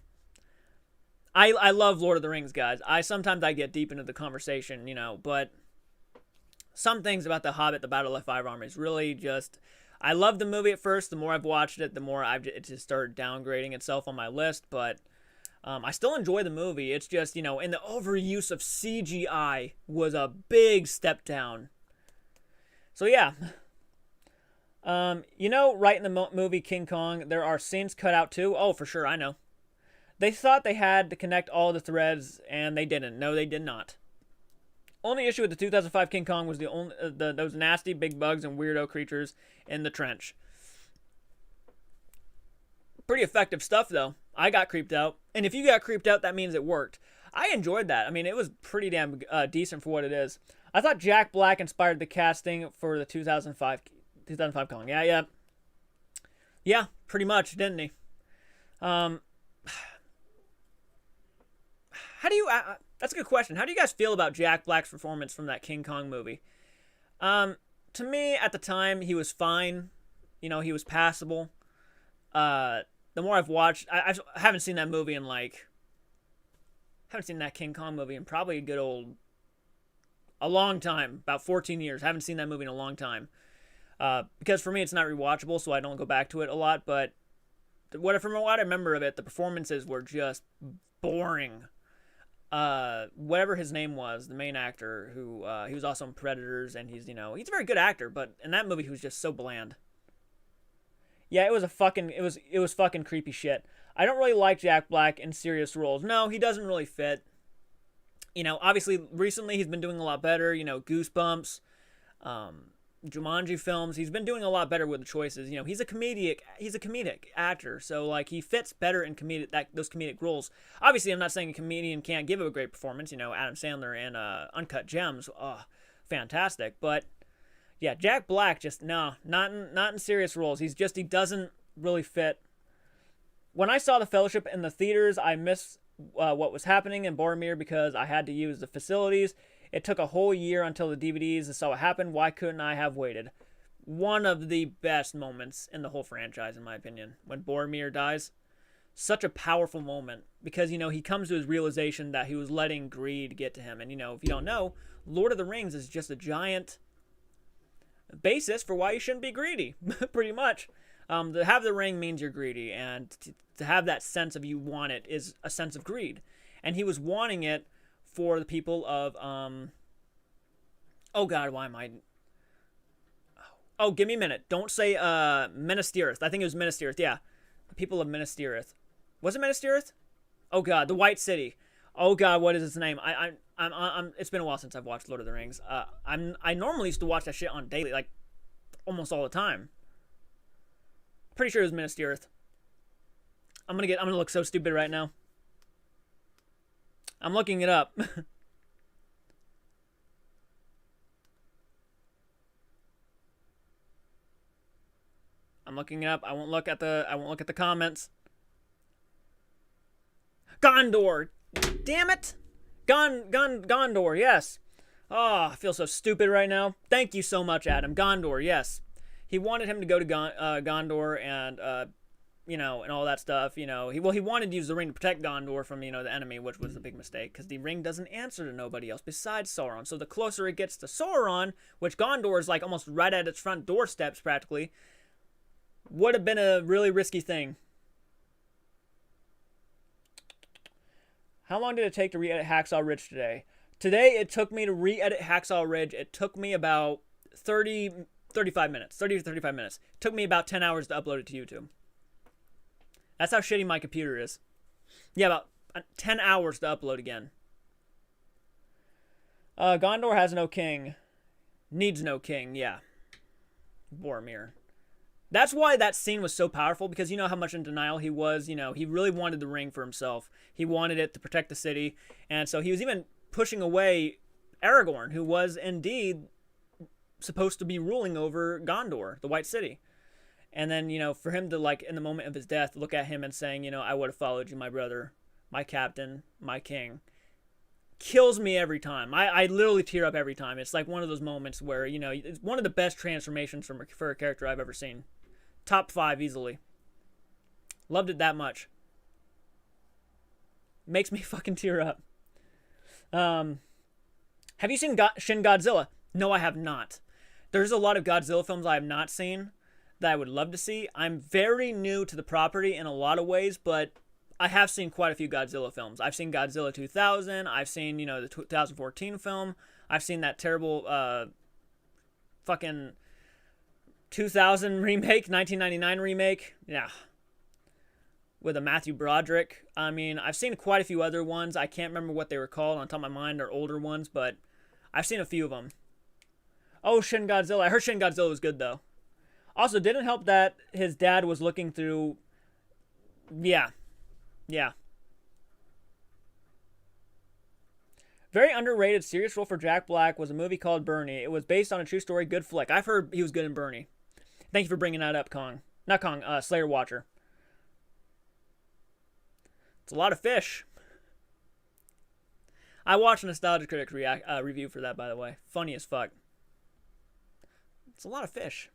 I love Lord of the Rings, guys. Sometimes I get deep into the conversation, but some things about The Hobbit, The Battle of the Five Armies, really just... I loved the movie at first. The more I've watched it, the more it just started downgrading itself on my list. But I still enjoy the movie. It's just, in the overuse of CGI was a big step down. So, yeah. Right in the movie King Kong, there are scenes cut out too. Oh, for sure, I know. They thought they had to connect all the threads, and they didn't. No, they did not. Only issue with the 2005 King Kong was those nasty big bugs and weirdo creatures in the trench. Pretty effective stuff, though. I got creeped out. And if you got creeped out, that means it worked. I enjoyed that. I mean, it was pretty damn decent for what it is. I thought Jack Black inspired the casting for the 2005 Kong. Yeah. Yeah, pretty much, didn't he? How do you... That's a good question. How do you guys feel about Jack Black's performance from that King Kong movie? To me, at the time, he was fine. He was passable. The more I've watched... I haven't seen that movie in, haven't seen that King Kong movie in probably a long time. About 14 years. Haven't seen that movie in a long time. Because for me, it's not rewatchable, so I don't go back to it a lot. But from what I remember of it, the performances were just boring. Whatever his name was, the main actor, who he was also in Predators, and he's a very good actor, but in that movie he was just so bland. Yeah, it was fucking creepy shit. I don't really like Jack Black in serious roles. No, he doesn't really fit. Obviously recently he's been doing a lot better. Goosebumps, Jumanji films. He's been doing a lot better with the choices. He's a comedic actor, so he fits better in those comedic roles. Obviously, I'm not saying a comedian can't give a great performance. Adam Sandler in Uncut Gems, fantastic. But yeah, Jack Black just not in serious roles. He doesn't really fit. When I saw The Fellowship in the theaters, I missed what was happening in Boromir because I had to use the facilities. It took a whole year until the DVDs saw what happened. Why couldn't I have waited? One of the best moments in the whole franchise, in my opinion, when Boromir dies. Such a powerful moment because, he comes to his realization that he was letting greed get to him. And, if you don't know, Lord of the Rings is just a giant basis for why you shouldn't be greedy, pretty much. To have the ring means you're greedy, and to have that sense of you want it is a sense of greed. And he was wanting it for the people of, oh god, why am I... Oh, give me a minute. Don't say Minas Tirith. I think it was Minas Tirith. Yeah, the people of Minas Tirith. Was it Minas Tirith? Oh God, the White City. Oh God, what is its name? I'm. It's been a while since I've watched Lord of the Rings. I normally used to watch that shit on daily, like almost all the time. Pretty sure it was Minas Tirith. I'm gonna look so stupid right now. I'm looking it up. I'm looking it up. I won't look at the comments. Gondor. Damn it. Gondor, yes. Oh, I feel so stupid right now. Thank you so much, Adam. Gondor, yes. He wanted him to go to Gondor and and all that stuff. He wanted to use the ring to protect Gondor from, the enemy, which was a big mistake, because the ring doesn't answer to nobody else besides Sauron. So the closer it gets to Sauron, which Gondor is like almost right at its front doorsteps practically, would have been a really risky thing. How long did it take to re-edit Hacksaw Ridge today? Today, it took me to re-edit Hacksaw Ridge. It took me about 30 to 35 minutes. It took me about 10 hours to upload it to YouTube. That's how shitty my computer is. Yeah, about 10 hours to upload again. Gondor has no king. Needs no king, yeah. Boromir. That's why that scene was so powerful, because you know how much in denial he was. He really wanted the ring for himself. He wanted it to protect the city. And so he was even pushing away Aragorn, who was indeed supposed to be ruling over Gondor, the White City. And then, for him to, in the moment of his death, look at him and saying, I would have followed you, my brother, my captain, my king, kills me every time. I literally tear up every time. It's like one of those moments where, it's one of the best transformations for a character I've ever seen. Top 5 easily. Loved it that much. Makes me fucking tear up. Have you seen Shin Godzilla? No, I have not. There's a lot of Godzilla films I have not seen that I would love to see. I'm very new to the property in a lot of ways, but I have seen quite a few Godzilla films. I've seen Godzilla 2000. I've seen, the 2014 film. I've seen that terrible fucking 2000 remake, 1999 remake. Yeah. With a Matthew Broderick. I mean, I've seen quite a few other ones. I can't remember what they were called on top of my mind. They're older ones, but I've seen a few of them. Oh, Shin Godzilla. I heard Shin Godzilla was good, though. Also, didn't help that his dad was looking through... Yeah. Very underrated serious role for Jack Black was a movie called Bernie. It was based on a true story. Good flick. I've heard he was good in Bernie. Thank you for bringing that up, Kong. Not Kong, Slayer Watcher. It's a lot of fish. I watched Nostalgia Critic review for that, by the way. Funny as fuck. It's a lot of fish.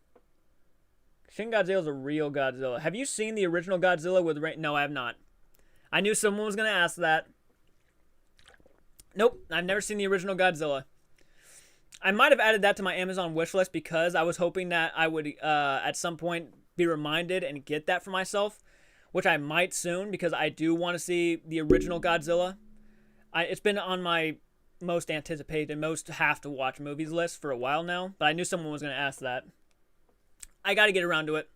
Shin Godzilla's a real Godzilla. Have you seen the original Godzilla with Rain? No, I have not. I knew someone was going to ask that. Nope, I've never seen the original Godzilla. I might have added that to my Amazon wishlist because I was hoping that I would at some point be reminded and get that for myself, which I might soon because I do want to see the original Godzilla. It's been on my most anticipated, most have-to-watch movies list for a while now, but I knew someone was going to ask that. I got to get around to it.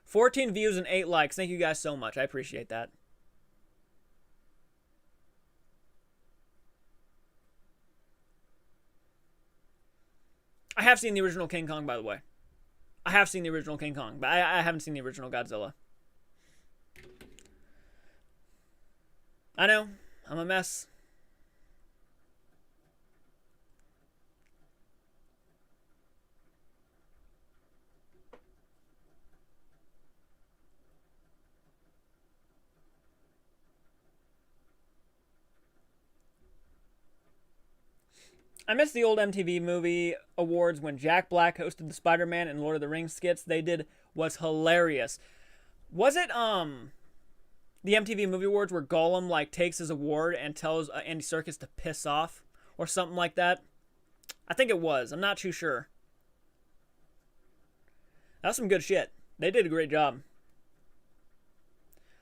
14 views and 8 likes. Thank you guys so much. I appreciate that. I have seen the original King Kong, by the way. I have seen the original King Kong, but I haven't seen the original Godzilla. I know. I'm a mess. I miss the old MTV Movie Awards when Jack Black hosted the Spider-Man and Lord of the Rings skits they did was hilarious. Was it the MTV Movie Awards where Gollum takes his award and tells Andy Serkis to piss off or something like that? I think it was. I'm not too sure. That's some good shit. They did a great job.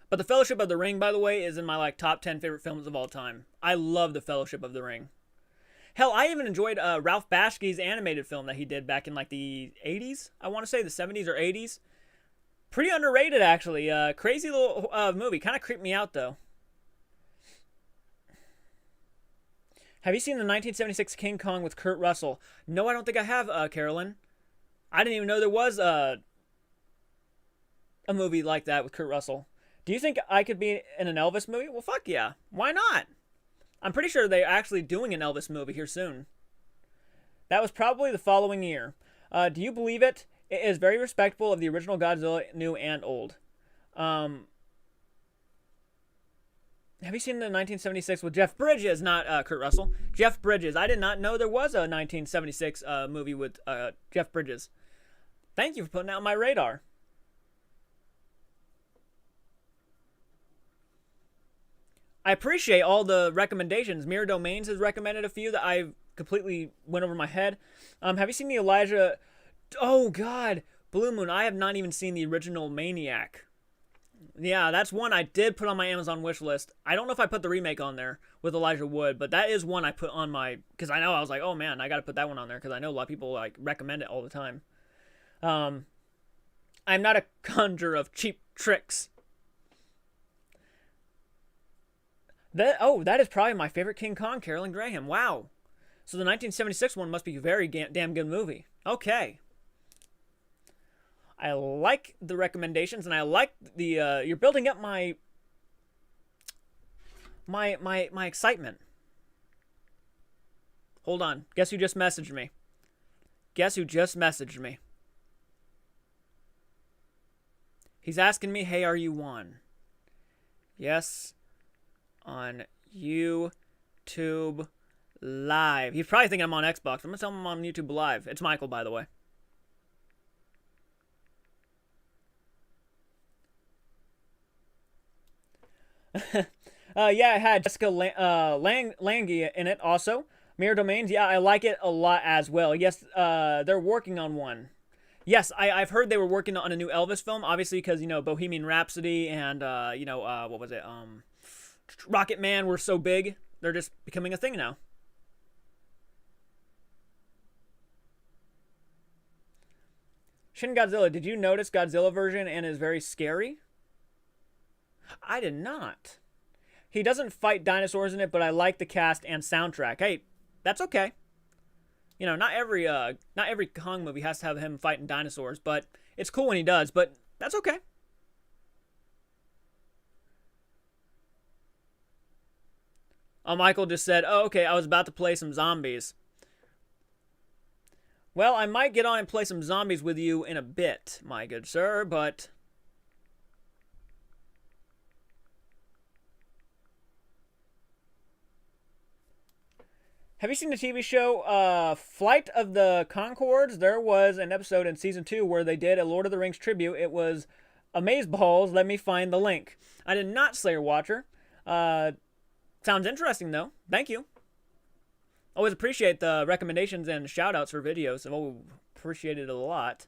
But The Fellowship of the Ring, by the way, is in my top 10 favorite films of all time. I love The Fellowship of the Ring. Hell, I even enjoyed Ralph Bakshi's animated film that he did back in like the 80s. I want to say the 70s or 80s. Pretty underrated, actually. Crazy little movie. Kind of creeped me out, though. Have you seen the 1976 King Kong with Kurt Russell? No, I don't think I have, Carolyn. I didn't even know there was a movie like that with Kurt Russell. Do you think I could be in an Elvis movie? Well, fuck yeah. Why not? I'm pretty sure they're actually doing an Elvis movie here soon. That was probably the following year. Do you believe it? It is very respectful of the original Godzilla, new and old. Have you seen the 1976 with Jeff Bridges? Not Kurt Russell. Jeff Bridges. I did not know there was a 1976 movie with Jeff Bridges. Thank you for putting that on my radar. I appreciate all the recommendations. Mirror Domains has recommended a few that I completely went over my head. Have you seen the Elijah... Oh, God. Blue Moon. I have not even seen the original Maniac. Yeah, that's one I did put on my Amazon wish list. I don't know if I put the remake on there with Elijah Wood, but that is one I put on my... Because I was like, oh, man, I got to put that one on there because I know a lot of people like recommend it all the time. I'm not a conjurer of cheap tricks. That is probably my favorite King Kong, Carolyn Graham. Wow. So the 1976 one must be a very damn good movie. Okay. I like the recommendations, and I like the you're building up my excitement. Hold on. Guess who just messaged me? Guess who just messaged me? He's asking me, "Hey, are you on?" Yes. On YouTube Live. He's probably thinking I'm on Xbox. I'm going to tell him I'm on YouTube Live. It's Michael, by the way. Yeah, it had Jessica Lange in it also. Mirror Domains, yeah, I like it a lot as well. Yes, they're working on one. Yes, I've heard they were working on a new Elvis film, obviously, because, Bohemian Rhapsody and, what was it? Rocket Man were so big, they're just becoming a thing now. Shin Godzilla, did you notice Godzilla version and is very scary? I did not. He doesn't fight dinosaurs in it, but I like the cast and soundtrack. Hey, that's okay. Not every Kong movie has to have him fighting dinosaurs, but it's cool when he does, but that's okay. Oh, Michael just said, oh, okay, I was about to play some zombies. Well, I might get on and play some zombies with you in a bit, my good sir, but... Have you seen the TV show Flight of the Conchords? There was an episode in Season 2 where they did a Lord of the Rings tribute. It was amazeballs. Let me find the link. I did not Slayer Watcher. Sounds interesting, though. Thank you. Always appreciate the recommendations and shout-outs for videos. I've appreciated it a lot.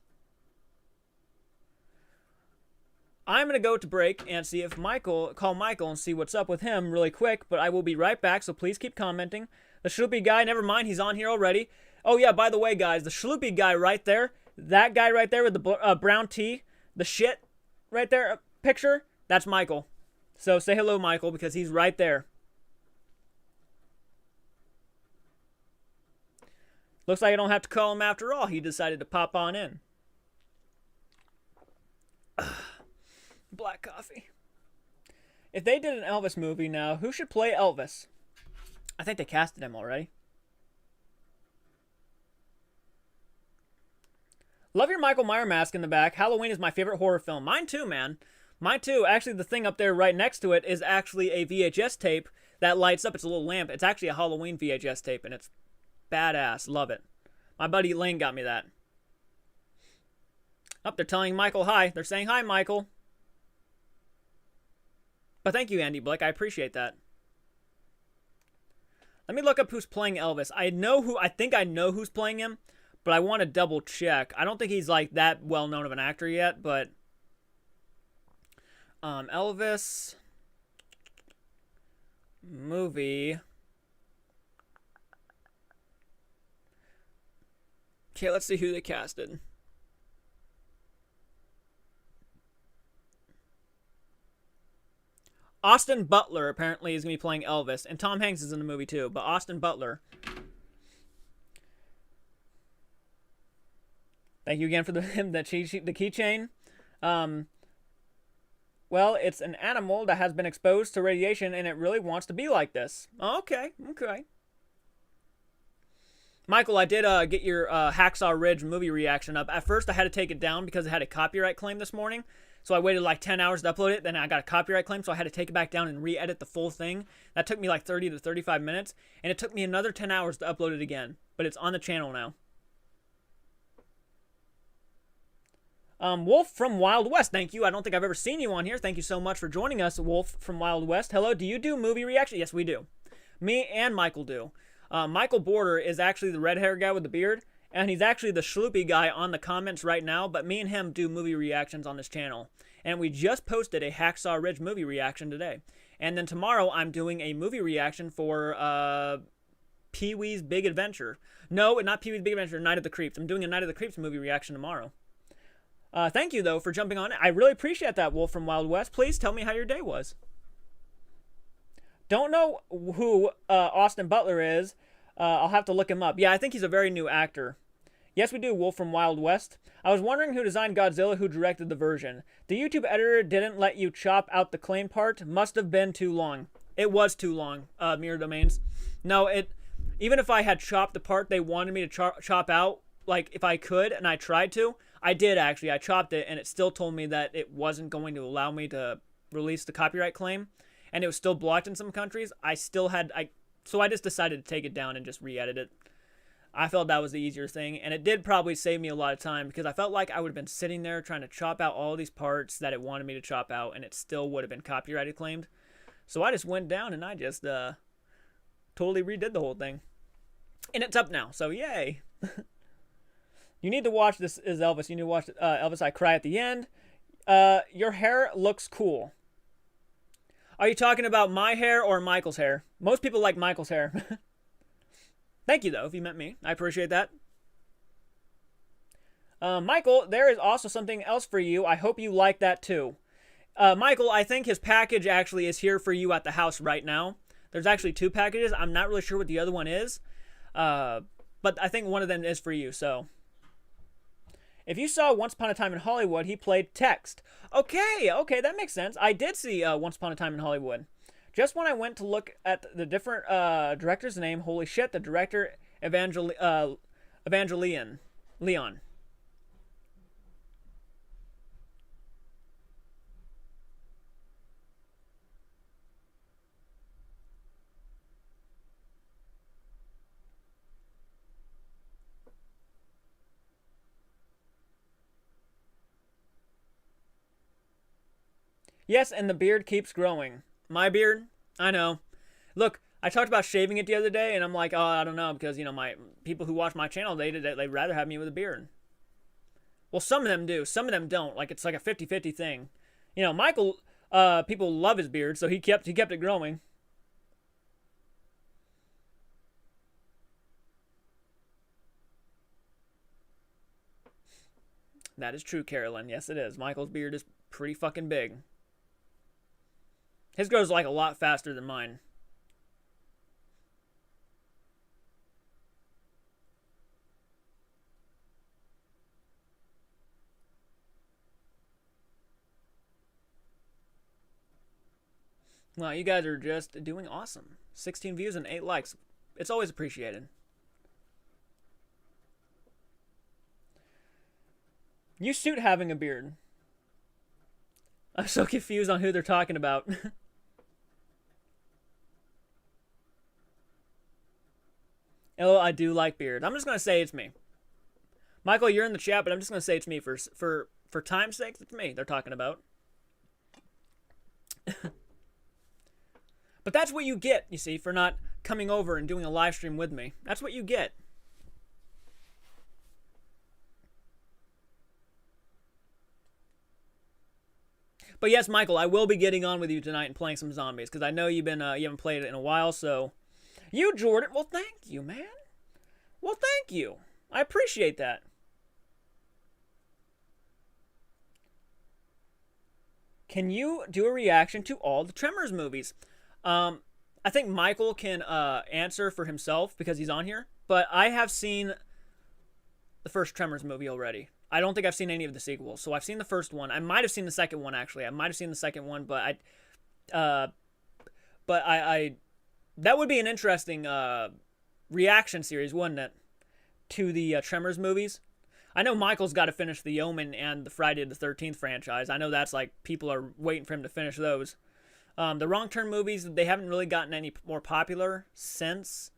I'm going to go to break and see if call Michael and see what's up with him really quick, but I will be right back, so please keep commenting. The Shloopy guy, never mind, he's on here already. Oh, yeah, by the way, guys, the Shloopy guy right there, that guy right there with the brown tee, the shit right there, picture, that's Michael. So say hello, Michael, because he's right there. Looks like I don't have to call him after all. He decided to pop on in. Black coffee. If they did an Elvis movie now, who should play Elvis? I think they casted him already. Love your Michael Myers mask in the back. Halloween is my favorite horror film. Mine too, man. Mine too. Actually, the thing up there right next to it is actually a VHS tape that lights up. It's a little lamp. It's actually a Halloween VHS tape, and it's badass. Love it. My buddy Lane got me that. Oh, they're telling Michael hi. They're saying hi, Michael. But thank you, Andy Blick. I appreciate that. Let me look up who's playing Elvis. I think I know who's playing him, but I want to double check. I don't think he's like that well known of an actor yet, but Elvis movie Okay, let's see who they casted. Austin Butler apparently is going to be playing Elvis, and Tom Hanks is in the movie too, but Austin Butler. Thank you again for the keychain. Well, it's an animal that has been exposed to radiation, and it really wants to be like this. Okay. Michael, I did get your Hacksaw Ridge movie reaction up. At first, I had to take it down because it had a copyright claim this morning. So I waited like 10 hours to upload it. Then I got a copyright claim, so I had to take it back down and re-edit the full thing. That took me like 30 to 35 minutes. And it took me another 10 hours to upload it again. But it's on the channel now. Wolf from Wild West, thank you. I don't think I've ever seen you on here. Thank you so much for joining us, Wolf from Wild West. Hello, do you do movie reaction? Yes, we do. Me and Michael do. Michael Border is actually the red-haired guy with the beard, and he's actually the schloopy guy on the comments right now, but me and him do movie reactions on this channel. And we just posted a Hacksaw Ridge movie reaction today. And then tomorrow, I'm doing a movie reaction for Pee-wee's Big Adventure. No, not Pee-wee's Big Adventure, Night of the Creeps. I'm doing a Night of the Creeps movie reaction tomorrow. Thank you, though, for jumping on. I really appreciate that, Wolf from Wild West. Please tell me how your day was. Don't know who Austin Butler is. I'll have to look him up. Yeah, I think he's a very new actor. Yes, we do, Wolf from Wild West. I was wondering who designed Godzilla, who directed the version. The YouTube editor didn't let you chop out the claim part. Must have been too long. It was too long, Mirror Domains. No, even if I had chopped the part they wanted me to chop out, like if I could, and I tried to, I did actually. I chopped it, and it still told me that it wasn't going to allow me to release the copyright claim, and it was still blocked in some countries. So I just decided to take it down and just re-edit it. I felt that was the easier thing, and it did probably save me a lot of time because I felt like I would have been sitting there trying to chop out all these parts that it wanted me to chop out, and it still would have been copyrighted claimed. So I just went down and I just totally redid the whole thing. And it's up now, so yay. You need to watch This Is Elvis. You need to watch Elvis I Cry at the End. Your hair looks cool. Are you talking about my hair or Michael's hair? Most people like Michael's hair. Thank you, though, if you meant me. I appreciate that. Michael, there is also something else for you. I hope you like that, too. Michael, I think his package actually is here for you at the house right now. There's actually 2 packages. I'm not really sure what the other one is. But I think one of them is for you, so... If you saw Once Upon a Time in Hollywood, he played Text. Okay, that makes sense. I did see Once Upon a Time in Hollywood. Just when I went to look at the different director's name, holy shit, the director Evangelion. Leon. Yes, and the beard keeps growing. My beard? I know. Look, I talked about shaving it the other day, and I'm like, oh, I don't know, because, you know, my people who watch my channel, they'd rather have me with a beard. Well, some of them do. Some of them don't. Like, it's like a 50-50 thing. You know, Michael, people love his beard, so he kept it growing. That is true, Carolyn. Yes, it is. Michael's beard is pretty fucking big. His grows like a lot faster than mine. Well, you guys are just doing awesome. 16 views and 8 likes. It's always appreciated. You suit having a beard. I'm so confused on who they're talking about. Oh, I do like beard. I'm just going to say it's me. Michael, you're in the chat, but I'm just going to say it's me. For time's sake, it's me they're talking about. But that's what you get, you see, for not coming over and doing a live stream with me. That's what you get. But yes, Michael, I will be getting on with you tonight and playing some zombies, because I know you haven't played it in a while, so... You, Jordan, well, thank you, man. Well, thank you. I appreciate that. Can you do a reaction to all the Tremors movies? I think Michael can answer for himself because he's on here, but I have seen the first Tremors movie already. I don't think I've seen any of the sequels, so I've seen the first one. I might have seen the second one actually. I might have seen the second one, but I that would be an interesting reaction series, wouldn't it, to the Tremors movies? I know Michael's got to finish the Omen and the Friday the 13th franchise. I know that's like people are waiting for him to finish those. The Wrong Turn movies, they haven't really gotten any more popular since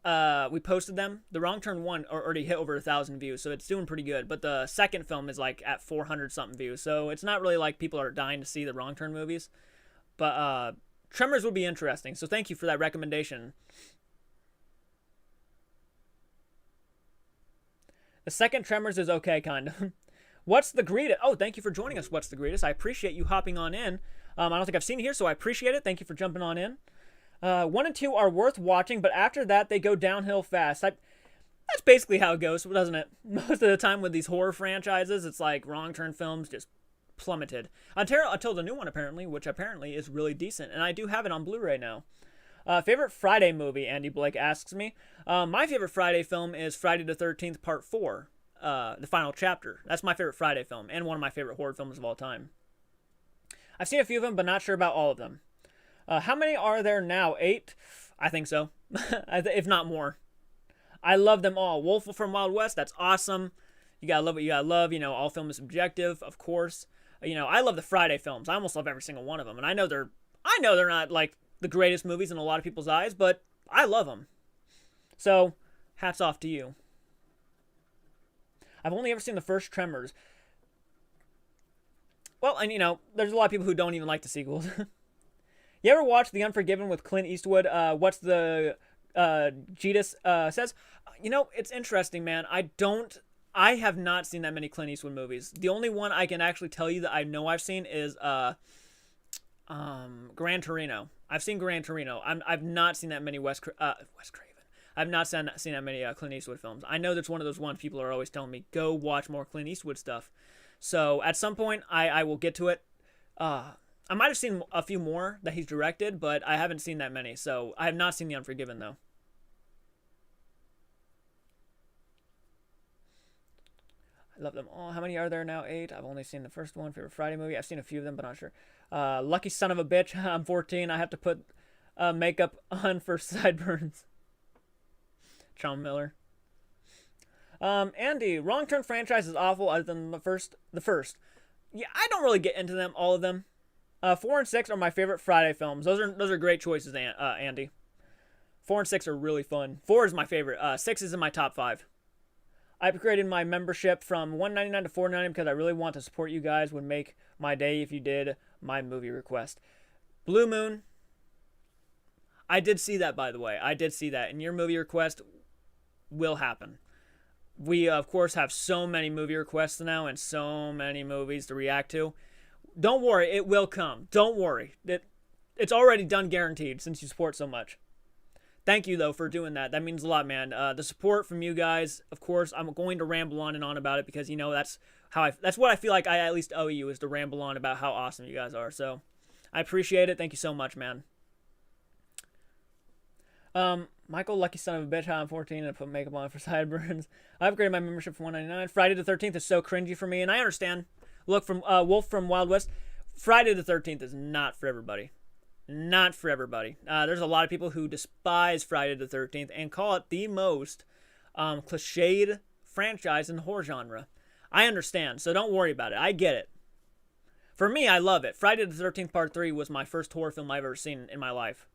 we posted them. The Wrong Turn 1 already hit over 1,000 views, so it's doing pretty good. But the second film is like at 400 something views, so it's not really like people are dying to see the Wrong Turn movies. But Tremors would be interesting, so thank you for that recommendation. The second Tremors is okay, kind of. What's the Greatest? Oh, thank you for joining us, What's the Greatest? I appreciate you hopping on in. I don't think I've seen it here, so I appreciate it. Thank you for jumping on in. 1 and 2 are worth watching, but after that, they go downhill fast. That's basically how it goes, doesn't it? Most of the time with these horror franchises, it's like Wrong Turn films just plummeted. Until the new one, apparently, which apparently is really decent. And I do have it on Blu-ray now. Favorite Friday movie, Andy Blake asks me. My favorite Friday film is Friday the 13th Part 4, the final chapter. That's my favorite Friday film, and one of my favorite horror films of all time. I've seen a few of them, but not sure about all of them. How many are there now? 8? I think so. If not more. I love them all. Wolf from Wild West, that's awesome. You gotta love what you gotta love. You know, all film is subjective, of course. You know, I love the Friday films. I almost love every single one of them. And I know they're not like the greatest movies in a lot of people's eyes, but I love them. So, hats off to you. I've only ever seen the first Tremors. Well, and you know, there's a lot of people who don't even like the sequels. You ever watch The Unforgiven with Clint Eastwood? What's the Jetus says? You know, it's interesting, man. I have not seen that many Clint Eastwood movies. The only one I can actually tell you that I know I've seen is Gran Torino. I've seen Gran Torino. I've not seen that many Wes Craven. I've not seen that many Clint Eastwood films. I know that's one of those ones people are always telling me, go watch more Clint Eastwood stuff. So at some point, I will get to it. I might have seen a few more that he's directed, but I haven't seen that many. So I have not seen The Unforgiven, though. I love them all. How many are there now? 8. I've only seen the first one. Favorite Friday movie. I've seen a few of them, but not sure. Lucky son of a bitch. I'm 14. I have to put makeup on for sideburns. Sean Miller. Andy, Wrong Turn franchise is awful other than the first. Yeah, I don't really get into them, all of them. 4 and 6 are my favorite Friday films. Those are great choices, Andy. 4 and 6 are really fun. 4 is my favorite. 6 is in my top 5. I upgraded my membership from $1.99 to $4.99 because I really want to support you guys. Would make my day if you did my movie request. Blue Moon. I did see that, by the way. I did see that. And your movie request will happen. We, of course, have so many movie requests now and so many movies to react to. Don't worry, it will come. Don't worry. It's already done guaranteed since you support so much. Thank you, though, for doing that. That means a lot, man. The support from you guys, of course, I'm going to ramble on and on about it because, you know, that's what I feel like I at least owe you, is to ramble on about how awesome you guys are. So I appreciate it. Thank you so much, man. Michael, lucky son of a bitch, I'm 14 and I put makeup on for sideburns. I upgraded my membership for $1.99. Friday the 13th is so cringy for me, and I understand. Look, from Wolf from Wild West, Friday the 13th is not for everybody. Not for everybody. There's a lot of people who despise Friday the 13th and call it the most cliched franchise in the horror genre. I understand, so don't worry about it. I get it. For me, I love it. Friday the 13th Part 3 was my first horror film I've ever seen in my life.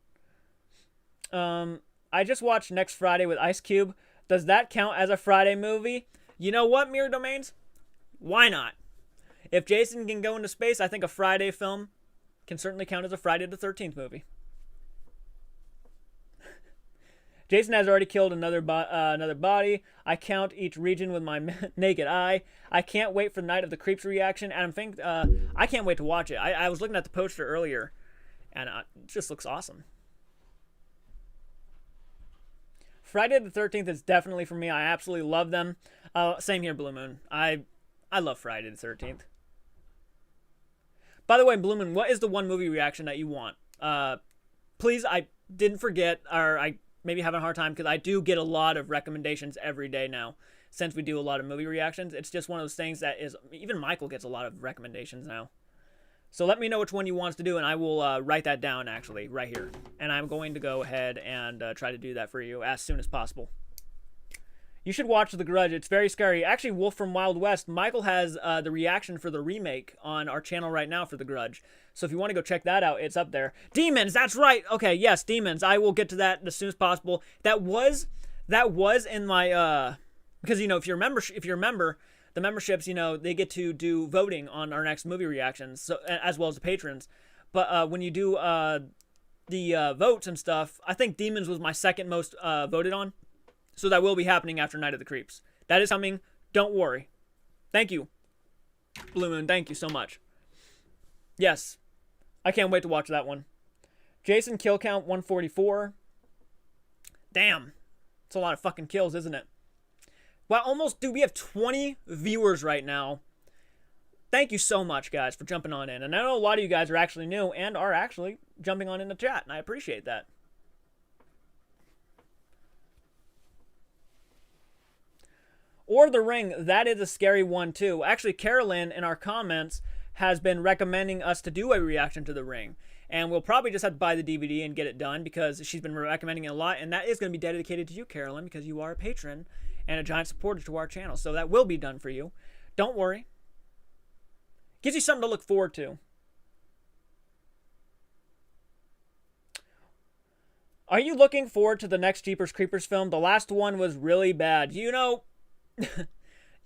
I just watched Next Friday with Ice Cube. Does that count as a Friday movie? You know what, Mirror Domains? Why not? If Jason can go into space, I think a Friday film can certainly count as a Friday the 13th movie. Jason has already killed another body. I count each region with my naked eye. I can't wait for the Night of the Creeps reaction. Adam Fink, I can't wait to watch it. I was looking at the poster earlier, and it just looks awesome. Friday the 13th is definitely for me. I absolutely love them. Same here, Blue Moon. I love Friday the 13th. By the way, Blue Moon, what is the one movie reaction that you want? Please, I didn't forget, or I maybe having a hard time, because I do get a lot of recommendations every day now. Since we do a lot of movie reactions, it's just one of those things that is, even Michael gets a lot of recommendations now. So let me know which one you want us to do, and I will write that down, actually, right here. And I'm going to go ahead and try to do that for you as soon as possible. You should watch The Grudge. It's very scary. Actually, Wolf from Wild West, Michael has the reaction for the remake on our channel right now for The Grudge. So if you want to go check that out, it's up there. Demons, that's right. Okay, yes, Demons. I will get to that as soon as possible. That was in my... because, you know, if you're a member, the memberships, you know, they get to do voting on our next movie reactions, so as well as the patrons. But when you do the votes and stuff, I think Demons was my second most voted on. So that will be happening after Night of the Creeps. That is coming. Don't worry. Thank you, Blue Moon. Thank you so much. Yes. I can't wait to watch that one. Jason kill count 144. Damn. It's a lot of fucking kills, isn't it? Well, almost, dude, we have 20 viewers right now. Thank you so much, guys, for jumping on in. And I know a lot of you guys are actually new and are actually jumping on in the chat, and I appreciate that. Or The Ring, that is a scary one, too. Actually, Carolyn, in our comments, has been recommending us to do a reaction to The Ring. And we'll probably just have to buy the DVD and get it done, because she's been recommending it a lot. And that is going to be dedicated to you, Carolyn, because you are a patron and a giant supporter to our channel. So that will be done for you. Don't worry. Gives you something to look forward to. Are you looking forward to the next Jeepers Creepers film? The last one was really bad. You know...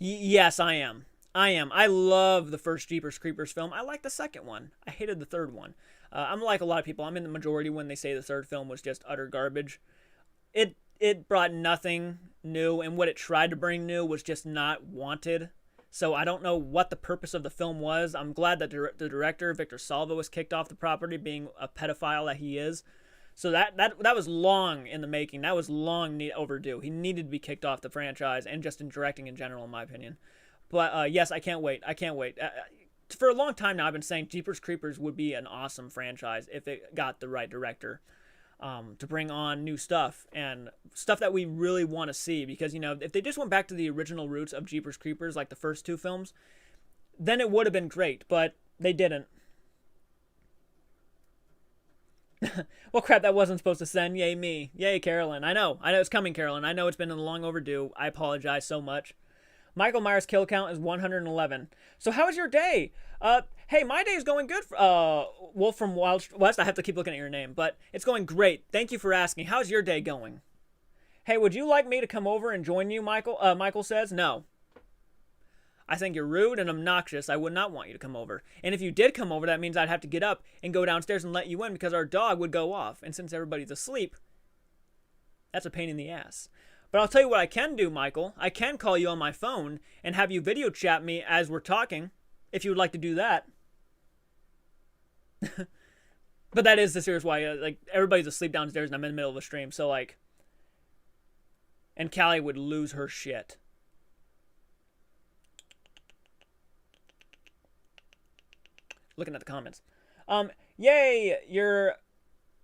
Yes, I am. I love the first Jeepers Creepers film. I like the second one. I hated the third one. I'm like a lot of people. I'm in the majority when they say the third film was just utter garbage. It brought nothing new, and what it tried to bring new was just not wanted. So I don't know what the purpose of the film was. I'm glad that the director, Victor Salva, was kicked off the property, being a pedophile that he is. So that was long in the making. That was long overdue. He needed to be kicked off the franchise and just in directing in general, in my opinion. But yes, I can't wait. I can't wait. For a long time now, I've been saying Jeepers Creepers would be an awesome franchise if it got the right director to bring on new stuff and stuff that we really want to see. Because, you know, if they just went back to the original roots of Jeepers Creepers, like the first two films, then it would have been great. But they didn't. Well, crap, that wasn't supposed to send. Yay, me. Yay, Carolyn. I know it's coming, Carolyn. I know it's been long overdue. I apologize so much. Michael Myers' kill count is 111. So how was your day? Hey, my day is going good. Wolf from Wild West. I have to keep looking at your name, but it's going great. Thank you for asking. How's your day going? Hey, would you like me to come over and join you, Michael? Michael says, no. I think you're rude and obnoxious. I would not want you to come over. And if you did come over, that means I'd have to get up and go downstairs and let you in because our dog would go off. And since everybody's asleep, that's a pain in the ass. But I'll tell you what I can do, Michael. I can call you on my phone and have you video chat me as we're talking, if you would like to do that. But that is the serious why. Like, everybody's asleep downstairs and I'm in the middle of a stream. So, like... And Callie would lose her shit. Looking at the comments. Yay! You're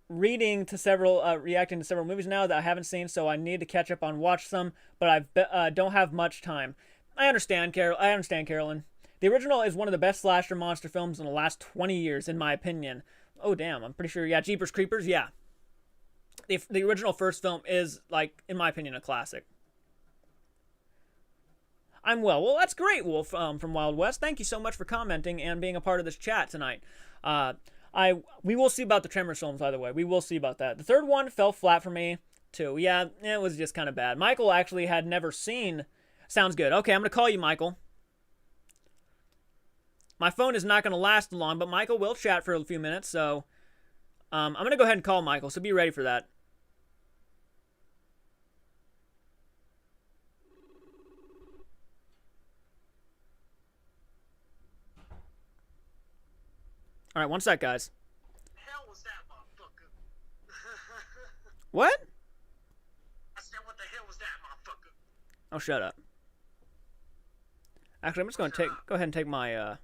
reading to several, reacting to several movies now that I haven't seen, so I need to catch up on watch some, but I don't have much time. I understand, Carolyn. The original is one of the best slasher monster films in the last 20 years, in my opinion. Oh, damn, I'm pretty sure, yeah, Jeepers Creepers, yeah. The original first film is, like, in my opinion, a classic. I'm well. Well, that's great, Wolf from Wild West. Thank you so much for commenting and being a part of this chat tonight. We will see about the Tremors films, by the way. We will see about that. The third one fell flat for me, too. Yeah, it was just kind of bad. Michael actually had never seen... Sounds good. Okay, I'm going to call you, Michael. My phone is not going to last long, but Michael will chat for a few minutes, so... I'm going to go ahead and call Michael, so be ready for that. All right, one sec, guys. Hell was that motherfucker? What? I said, what Oh, shut up. Actually, I'm just going to go ahead and take my, go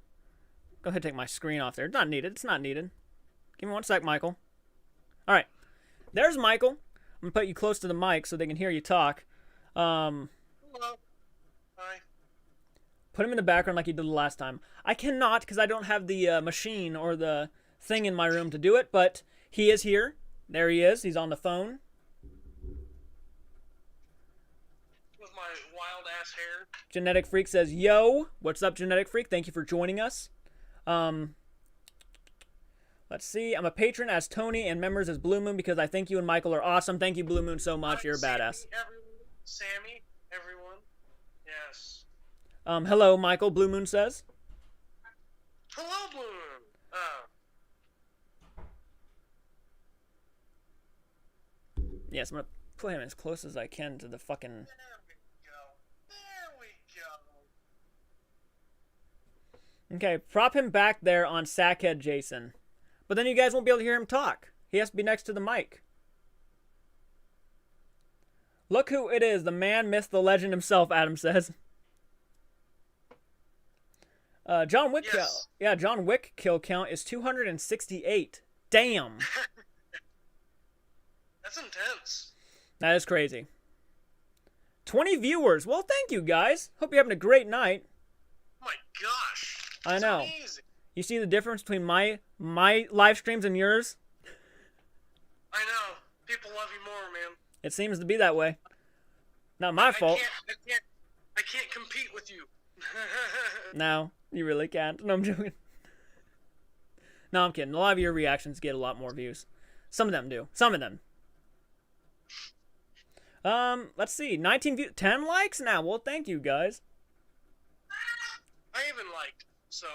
ahead and take my screen off there. It's not needed. It's not needed. Give me one sec, Michael. All right. There's Michael. I'm going to put you close to the mic so they can hear you talk. Hello. Hi. Put him in the background like you did the last time. I cannot because I don't have the machine or the thing in my room to do it, but he is here. There he is. He's on the phone. With my wild-ass hair. Genetic Freak says, yo. What's up, Genetic Freak? Thank you for joining us. Let's see. I'm a patron as Tony and members as Blue Moon because I think you and Michael are awesome. Thank you, Blue Moon, so much. You're a badass. Sammy, everyone. Yes. Hello, Michael, Blue Moon says. Hello, Blue Moon. Yes, I'm going to put him as close as I can to the fucking... There we go. There we go. Okay, prop him back there on Sackhead Jason. But then you guys won't be able to hear him talk. He has to be next to the mic. Look who it is, the man, myth, the legend himself, Adam says. John Wick Yes. John Wick kill count is 268. Damn. That's intense. That is crazy. 20 viewers. Well, thank you guys. Hope you're having a great night. Oh my gosh. I know. Amazing. You see the difference between my live streams and yours? I know. People love you more, man. It seems to be that way. Not my fault. I can't compete with you. No, you really can't. No, I'm joking. No, I'm kidding. A lot of your reactions get a lot more views. Some of them do. Some of them. Let's see. 19 views. 10 likes now. Well, thank you, guys. I even liked, so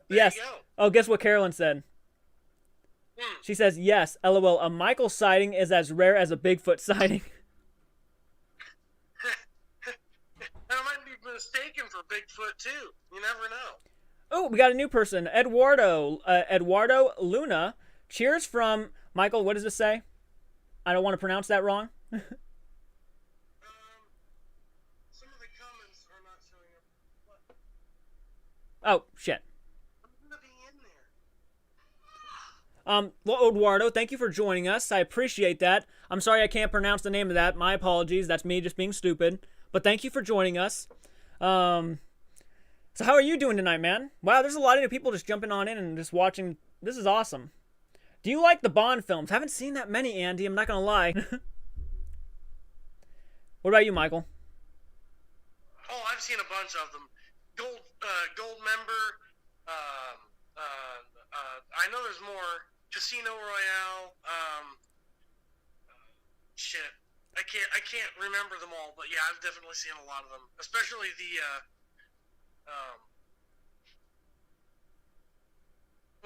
Yes. you go. Oh, guess what Carolyn said? She says, yes, LOL, a Michael sighting is as rare as a Bigfoot sighting. And I might be mistaken for Bigfoot, too. You never know. Oh, we got a new person. Eduardo Luna. Cheers from... Michael, what does this say? I don't want to pronounce that wrong. Some of the comments are not showing up. What? Oh, shit. I'm gonna be in there. Well, Eduardo, thank you for joining us. I appreciate that. I'm sorry I can't pronounce the name of that. My apologies. That's me just being stupid. But thank you for joining us. So how are you doing tonight, man? Wow, there's a lot of new people just jumping on in and just watching. This is awesome. Do you like the Bond films? Haven't seen that many, Andy. I'm not going to lie. What about you, Michael? Oh, I've seen a bunch of them. Gold member. I know there's more. Casino Royale. Shit. I can't remember them all, but yeah, I've definitely seen a lot of them. Especially the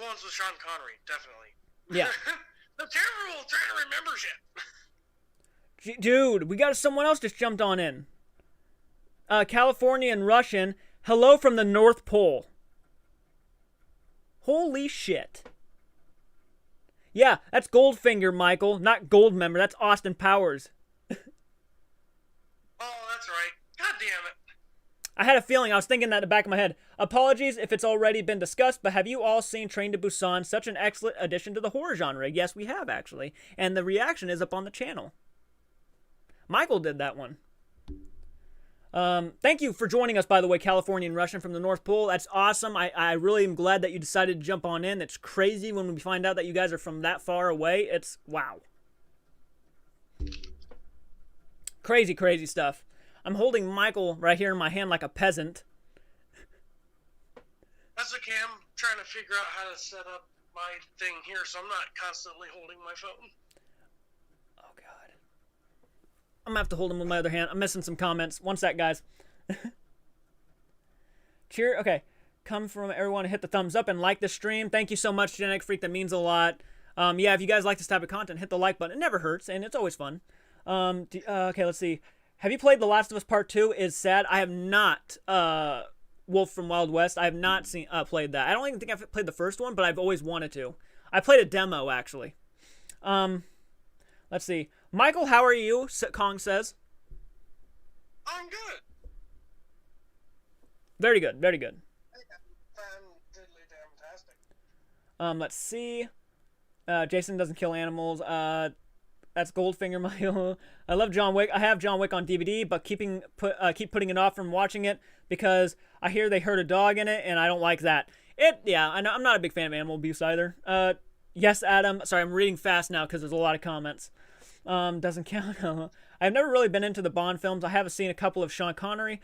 ones with Sean Connery, definitely. Yeah. The terrible trying to remember shit. Dude, we got someone else just jumped on in. Californian Russian. Hello from the North Pole. Holy shit. Yeah, that's Goldfinger, Michael. Not Goldmember. That's Austin Powers. Oh, that's right. God damn it. I had a feeling. I was thinking that in the back of my head. Apologies if it's already been discussed, but have you all seen Train to Busan? Such an excellent addition to the horror genre. Yes, we have, actually. And the reaction is up on the channel. Michael did that one. Thank you for joining us, by the way, Californian Russian from the North Pole. That's awesome. I really am glad that you decided to jump on in. It's crazy when we find out that you guys are from that far away. It's wow. Crazy, crazy stuff. I'm holding Michael right here in my hand like a peasant. That's okay. I'm trying to figure out how to set up my thing here so I'm not constantly holding my phone. Oh, God. I'm going to have to hold him with my other hand. I'm missing some comments. One sec, guys. Cheer. Okay. Come from everyone to hit the thumbs up and like the stream. Thank you so much, Genetic Freak. That means a lot. Yeah, if you guys like this type of content, hit the like button. It never hurts, and it's always fun. Okay, let's see. Have you played The Last of Us Part 2 is Sad? I have not, Wolf from Wild West. I have not played that. I don't even think I've played the first one, but I've always wanted to. I played a demo, actually. Let's see. Michael, how are you? Kong says. I'm good. Very good, very good. Fantastic. Let's see. Jason doesn't kill animals. That's Goldfinger Mario. I love John Wick. I have John Wick on DVD, but keep putting it off from watching it because I hear they hurt a dog in it, and I don't like that. Yeah, I know I'm not a big fan of animal abuse either. Yes, Adam. Sorry, I'm reading fast now because there's a lot of comments. Doesn't count. I've never really been into the Bond films. I haven't seen a couple of Sean Connery.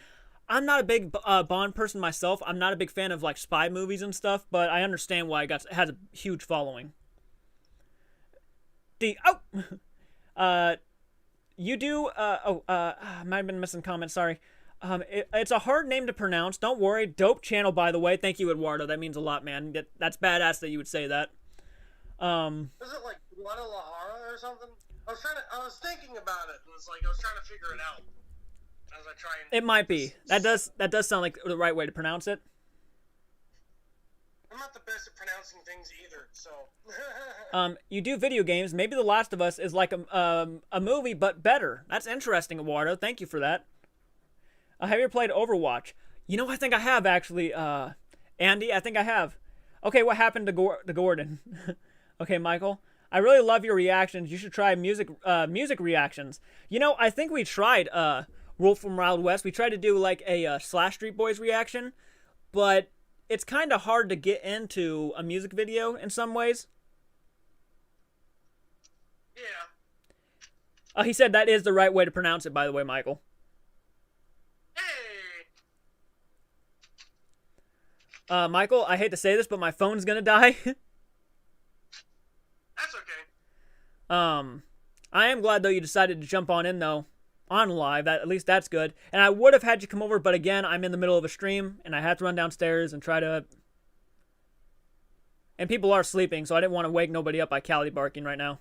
I'm not a big Bond person myself. I'm not a big fan of like spy movies and stuff, but I understand why it has a huge following. You do. Might have been missing comments. Sorry. It's a hard name to pronounce. Don't worry. Dope channel, by the way. Thank you, Eduardo. That means a lot, man. That's badass that you would say that. Is it like Guadalajara or something? I was thinking about it, and it's like I was trying to figure it out as I try and. It might be. That does sound like the right way to pronounce it. I'm not the best at pronouncing things either, so. You do video games. Maybe The Last of Us is like a movie, but better. That's interesting, Eduardo. Thank you for that. Have you ever played Overwatch? You know, I think I have, actually. Andy, I think I have. Okay, what happened to Gordon? Okay, Michael. I really love your reactions. You should try music reactions. You know, I think we tried Wolf from Wild West. We tried to do like a Slash Street Boys reaction, but it's kind of hard to get into a music video in some ways. Yeah. He said that is the right way to pronounce it, by the way, Michael. Hey. Michael, I hate to say this, but my phone's gonna die. That's okay. I am glad though you decided to jump on in though, on live. At least that's good. And I would have had you come over, but again, I'm in the middle of a stream and I had to run downstairs and try to. And people are sleeping, so I didn't want to wake nobody up by Callie barking right now.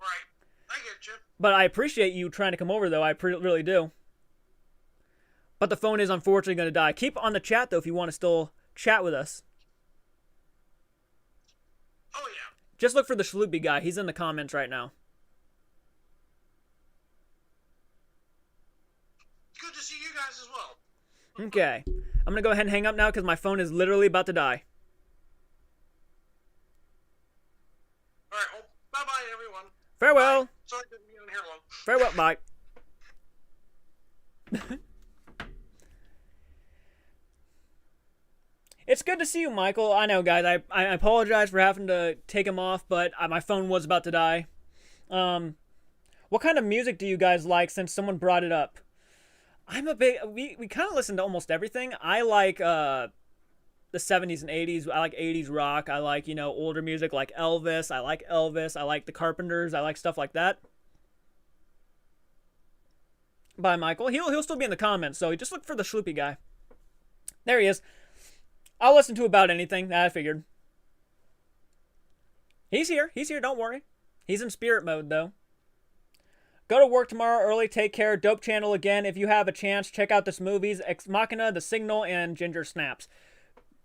Right, I get you. But I appreciate you trying to come over though. I really do. But the phone is unfortunately going to die. Keep on the chat though if you want to still chat with us. Oh yeah. Just look for the Shloopy guy. He's in the comments right now. Good to see you guys as well. Okay. I'm going to go ahead and hang up now because my phone is literally about to die. Alright, well, bye-bye, everyone. Farewell. Bye. Sorry to be on here long. Farewell. Bye. It's good to see you, Michael. I know, guys. I apologize for having to take him off, but my phone was about to die. What kind of music do you guys like since someone brought it up? I'm a big... We kind of listen to almost everything. I like the 70s and 80s. I like 80s rock. I like, you know, older music like Elvis. I like Elvis. I like the Carpenters. I like stuff like that. Bye, Michael. He'll still be in the comments, so just look for the Shloopy guy. There he is. I'll listen to about anything. I figured. He's here. He's here. Don't worry. He's in spirit mode, though. Go to work tomorrow early. Take care. Dope channel again. If you have a chance, check out this movies. Ex Machina, The Signal, and Ginger Snaps.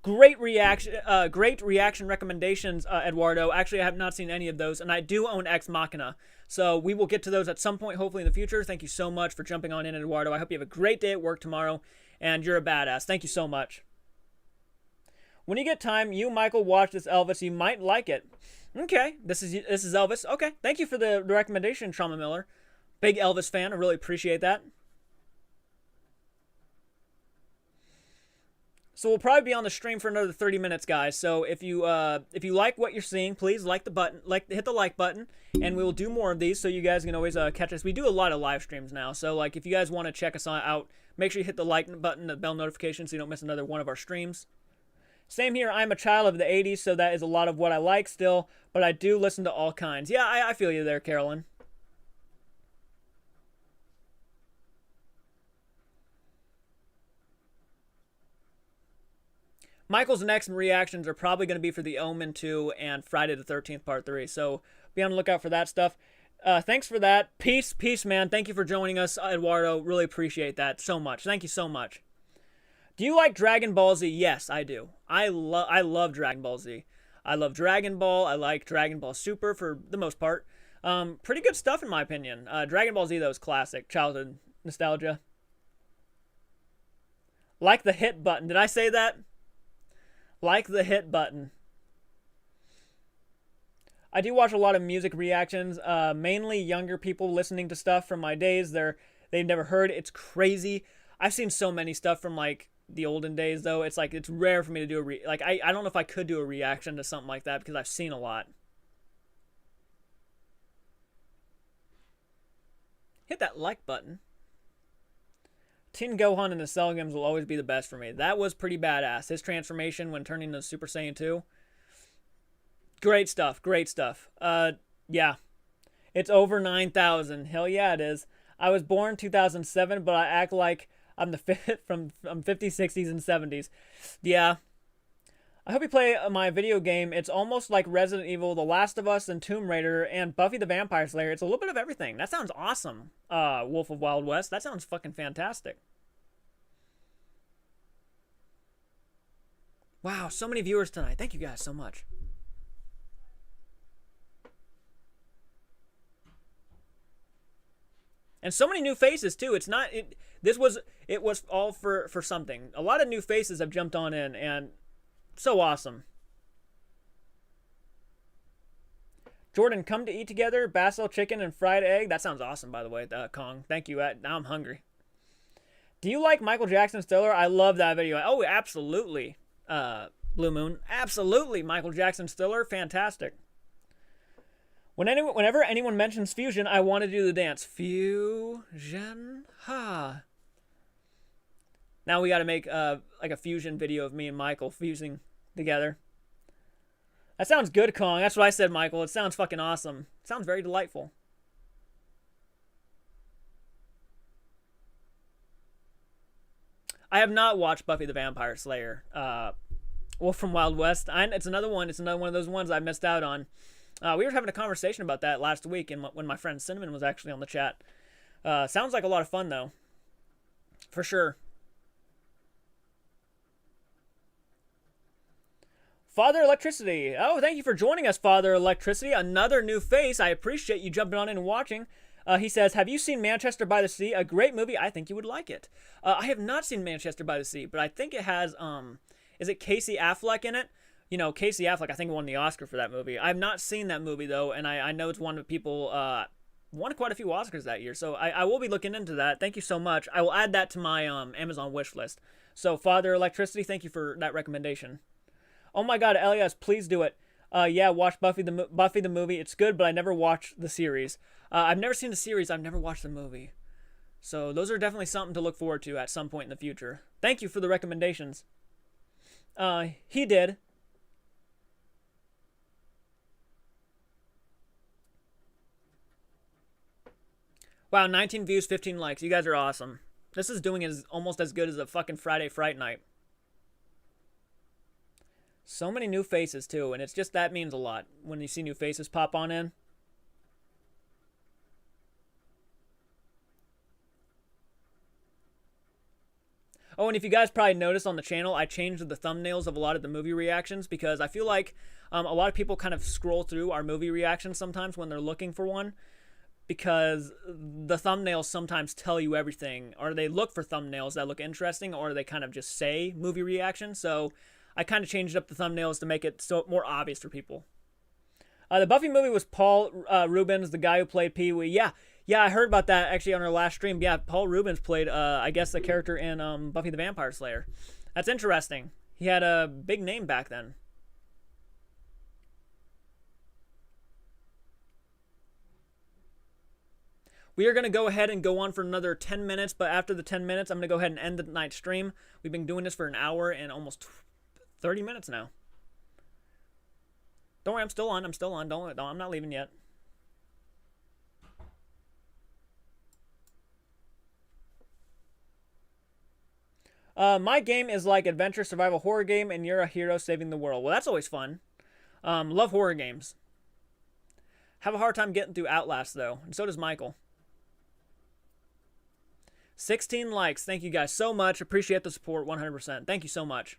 Great reaction recommendations, Eduardo. Actually, I have not seen any of those, and I do own Ex Machina. So we will get to those at some point, hopefully in the future. Thank you so much for jumping on in, Eduardo. I hope you have a great day at work tomorrow, and you're a badass. Thank you so much. When you get time, you, Michael, watch this Elvis. You might like it. Okay, this is Elvis. Okay, thank you for the recommendation, Trauma Miller. Big Elvis fan. I really appreciate that. So we'll probably be on the stream for another 30 minutes, guys. So if you like what you're seeing, please like the button, hit the like button, and we will do more of these. So you guys can always catch us. We do a lot of live streams now. So like if you guys want to check us out, make sure you hit the like button, the bell notification, so you don't miss another one of our streams. Same here. I'm a child of the 80s, so that is a lot of what I like still, but I do listen to all kinds. Yeah, I feel you there, Carolyn. Michael's next reactions are probably going to be for The Omen 2 and Friday the 13th Part 3, so be on the lookout for that stuff. Thanks for that. Peace, man. Thank you for joining us, Eduardo. Really appreciate that so much. Thank you so much. Do you like Dragon Ball Z? Yes, I do. I love Dragon Ball Z. I love Dragon Ball. I like Dragon Ball Super for the most part. Pretty good stuff in my opinion. Dragon Ball Z, though, is classic. Childhood nostalgia. Like the hit button. Did I say that? Like the hit button. I do watch a lot of music reactions, mainly younger people listening to stuff from my days. They've never heard. It's crazy. I've seen so many stuff from like the olden days though. It's like it's rare for me to do I don't know if I could do a reaction to something like that because I've seen a lot. Hit that like button. Tin Gohan in the Cell games will always be the best for me. That was pretty badass. His transformation when turning to Super Saiyan 2. Great stuff. Great stuff. Yeah. It's over 9,000. Hell yeah, it is. I was born 2007, but I act like I'm the from 50s, 60s, and 70s. Yeah. I hope you play my video game. It's almost like Resident Evil, The Last of Us, and Tomb Raider, and Buffy the Vampire Slayer. It's a little bit of everything. That sounds awesome. Wolf of Wild West. That sounds fucking fantastic. Wow, so many viewers tonight. Thank you guys so much. And so many new faces too. It's not it was all for something. A lot of new faces have jumped on in and so awesome. Jordan, come to eat together. Basil chicken and fried egg. That sounds awesome, by the way, Kong. Thank you. Now I'm hungry. Do you like Michael Jackson Stiller? I love that video. Oh, absolutely. Blue Moon. Absolutely. Michael Jackson Stiller. Fantastic. Whenever anyone mentions fusion, I want to do the dance. Fusion. Ha. Now we got to make like a fusion video of me and Michael fusing together. That sounds good, Kong. That's what I said, Michael. It sounds fucking awesome. It sounds very delightful. I have not watched Buffy the Vampire Slayer. Wolf from Wild West. It's another one. It's another one of those ones I missed out on. We were having a conversation about that last week and when my friend Cinnamon was actually on the chat. Sounds like a lot of fun, though. For sure. Father Electricity. Oh, thank you for joining us, Father Electricity. Another new face. I appreciate you jumping on in and watching. He says, have you seen Manchester by the Sea? A great movie. I think you would like it. I have not seen Manchester by the Sea, but I think it has, is it Casey Affleck in it? You know, Casey Affleck, I think, won the Oscar for that movie. I've not seen that movie, though, and I know it's one of people won quite a few Oscars that year, so I will be looking into that. Thank you so much. I will add that to my Amazon wish list. So, Father Electricity, thank you for that recommendation. Oh my God, Elias, please do it. Yeah, watch Buffy the movie. It's good, but I never watched the series. I've never seen the series. I've never watched the movie. So those are definitely something to look forward to at some point in the future. Thank you for the recommendations. He did. Wow, 19 views, 15 likes. You guys are awesome. This is doing almost as good as a fucking Friday Fright Night. So many new faces, too, and it's just that means a lot when you see new faces pop on in. Oh, and if you guys probably noticed on the channel, I changed the thumbnails of a lot of the movie reactions because I feel like a lot of people kind of scroll through our movie reactions sometimes when they're looking for one. Because the thumbnails sometimes tell you everything, or they look for thumbnails that look interesting, or they kind of just say movie reaction. So I kind of changed up the thumbnails to make it so more obvious for people. The Buffy movie was Paul Rubens, the guy who played Pee-wee. Yeah, I heard about that actually on our last stream. Yeah, Paul Rubens played, I guess, the character in Buffy the Vampire Slayer. That's interesting. He had a big name back then. We are going to go ahead and go on for another 10 minutes, but after the 10 minutes, I'm going to go ahead and end the night stream. We've been doing this for an hour and almost 30 minutes now. Don't worry, I'm still on. Don't, I'm not leaving yet. My game is like adventure, survival, horror game, and you're a hero saving the world. Well, that's always fun. Love horror games. Have a hard time getting through Outlast, though, and so does Michael. 16 likes. Thank you guys so much. Appreciate the support 100%. Thank you so much.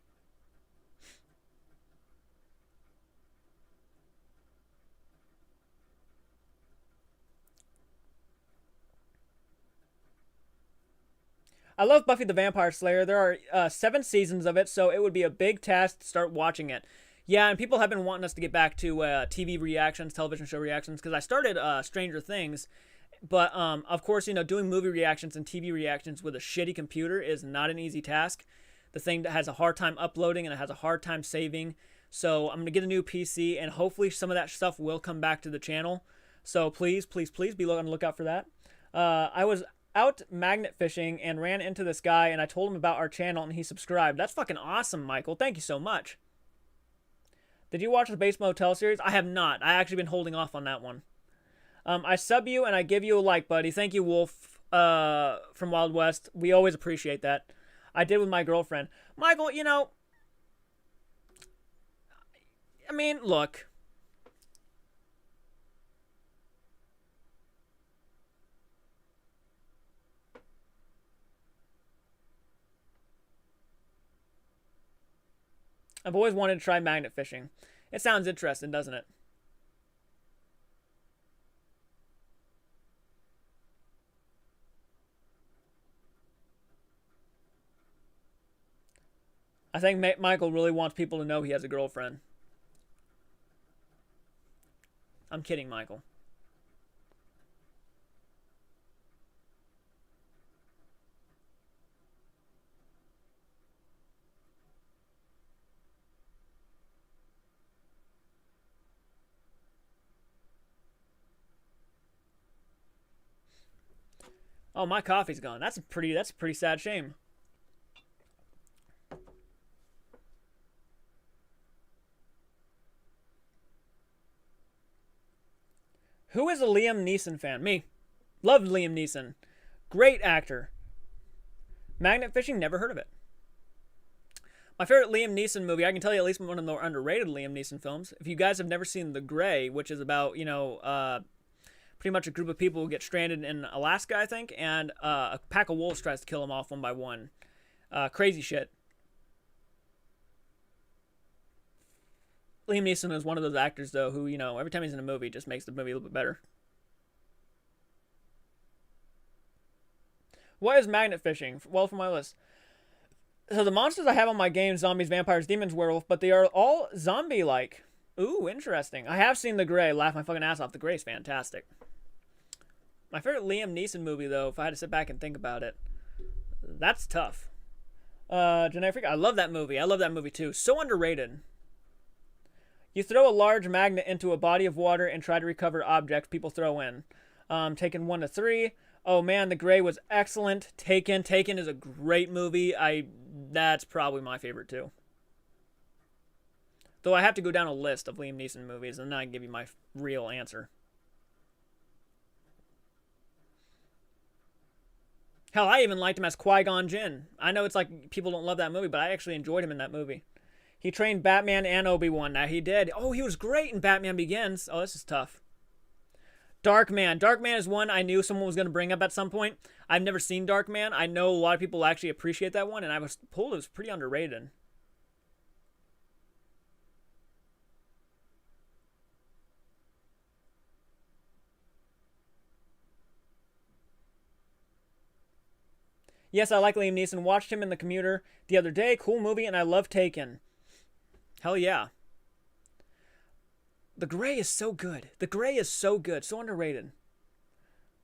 I love Buffy the Vampire Slayer. There are 7 seasons of it, so it would be a big task to start watching it. Yeah, and people have been wanting us to get back to TV reactions, television show reactions, because I started Stranger Things, but of course, doing movie reactions and TV reactions with a shitty computer is not an easy task. The thing that has a hard time uploading and it has a hard time saving. So I'm going to get a new PC, and hopefully some of that stuff will come back to the channel. So please, please, please be on the lookout for that. I was out magnet fishing and ran into this guy, and I told him about our channel, and he subscribed. That's fucking awesome, Michael. Thank you so much. Did you watch the Bates Motel series? I have not. I actually been holding off on that one. I sub you, and I give you a like, buddy. Thank you, Wolf from Wild West. We always appreciate that. I did with my girlfriend. Michael, I mean, look. I've always wanted to try magnet fishing. It sounds interesting, doesn't it? I think Michael really wants people to know he has a girlfriend. I'm kidding, Michael. Oh, my coffee's gone. That's a pretty sad shame. Who is a Liam Neeson fan? Me. Loved Liam Neeson. Great actor. Magnet fishing? Never heard of it. My favorite Liam Neeson movie, I can tell you at least one of the more underrated Liam Neeson films. If you guys have never seen The Grey, which is about, pretty much a group of people who get stranded in Alaska, I think, and a pack of wolves tries to kill them off one by one. Crazy shit. Liam Neeson is one of those actors, though, who, every time he's in a movie, just makes the movie a little bit better. What is magnet fishing? Well, for my list. So the monsters I have on my game, zombies, vampires, demons, werewolf, but they are all zombie-like. Ooh, interesting. I have seen The Grey. Laugh my fucking ass off. The Grey's fantastic. My favorite Liam Neeson movie, though, if I had to sit back and think about it, that's tough. Generic Freak, I love that movie. I love that movie, too. So underrated. You throw a large magnet into a body of water and try to recover objects people throw in. Taken 1 to 3. Oh, man, The Grey was excellent. Taken is a great movie. That's probably my favorite, too. Though I have to go down a list of Liam Neeson movies, and then I can give you my real answer. Hell, I even liked him as Qui-Gon Jinn. I know it's like people don't love that movie, but I actually enjoyed him in that movie. He trained Batman and Obi-Wan. Now, he did. Oh, he was great in Batman Begins. Oh, this is tough. Darkman. Darkman is one I knew someone was going to bring up at some point. I've never seen Darkman. I know a lot of people actually appreciate that one, and I was told it was pretty underrated. Yes, I like Liam Neeson. Watched him in The Commuter the other day. Cool movie, and I love Taken. Hell yeah. The Grey is so good. The Grey is so good. So underrated.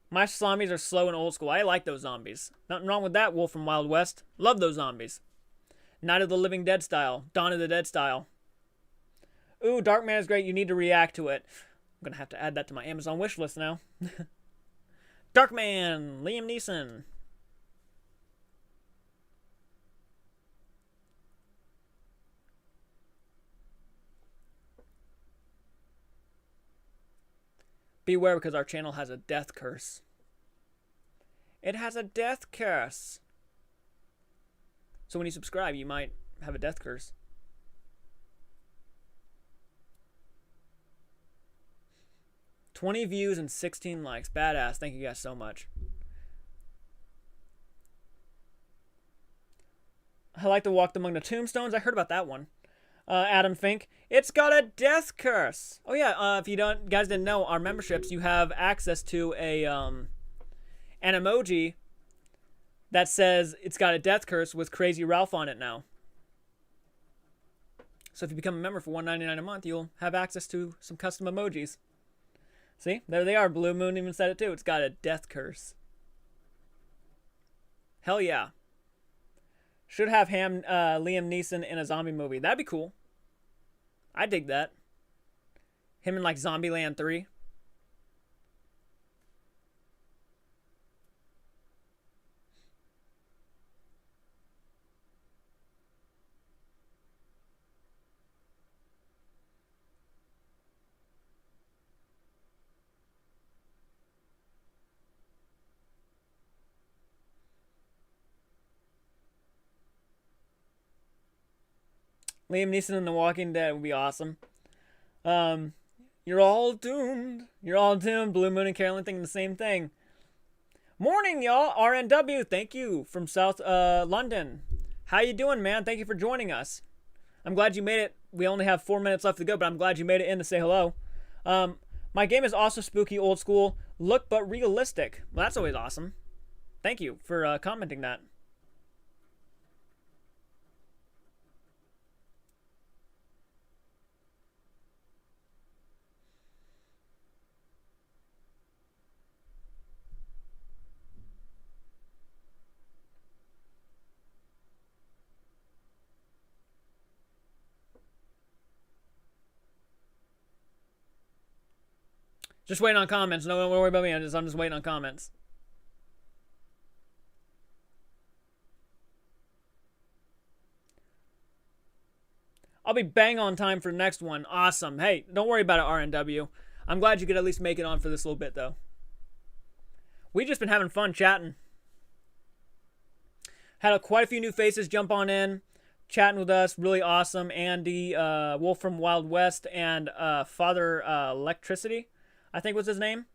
My zombies are slow and old school. I like those zombies. Nothing wrong with that, Wolf from Wild West. Love those zombies. Night of the Living Dead style. Dawn of the Dead style. Ooh, Darkman is great. You need to react to it. I'm going to have to add that to my Amazon wish list now. Darkman. Liam Neeson. Beware, because our channel has a death curse. It has a death curse. So when you subscribe, you might have a death curse. $20 views and 16 likes. Badass. Thank you guys so much. I like to walk among the tombstones. I heard about that one. Adam Fink, it's got a death curse. Oh yeah, if you guys didn't know, our memberships, you have access to an emoji that says it's got a death curse with Crazy Ralph on it now. So if you become a member for $1.99 a month, you'll have access to some custom emojis. See? There they are. Blue Moon even said it too. It's got a death curse. Hell yeah. Should have Liam Neeson in a zombie movie. That'd be cool. I dig that. Him in like Zombieland 3. Liam Neeson in The Walking Dead would be awesome. You're all doomed. You're all doomed. Blue Moon and Carolyn thinking the same thing. Morning, y'all. RNW, thank you from South London. How you doing, man? Thank you for joining us. I'm glad you made it. We only have 4 minutes left to go, but I'm glad you made it in to say hello. My game is also spooky, old school, look but realistic. Well, that's always awesome. Thank you for commenting that. Just waiting on comments. No, don't worry about me. I'm just waiting on comments. I'll be bang on time for the next one. Awesome. Hey, don't worry about it, RNW. I'm glad you could at least make it on for this little bit, though. We've just been having fun chatting. Had quite a few new faces jump on in, chatting with us. Really awesome. Andy, Wolf from Wild West, and Father Electricity, I think was his name.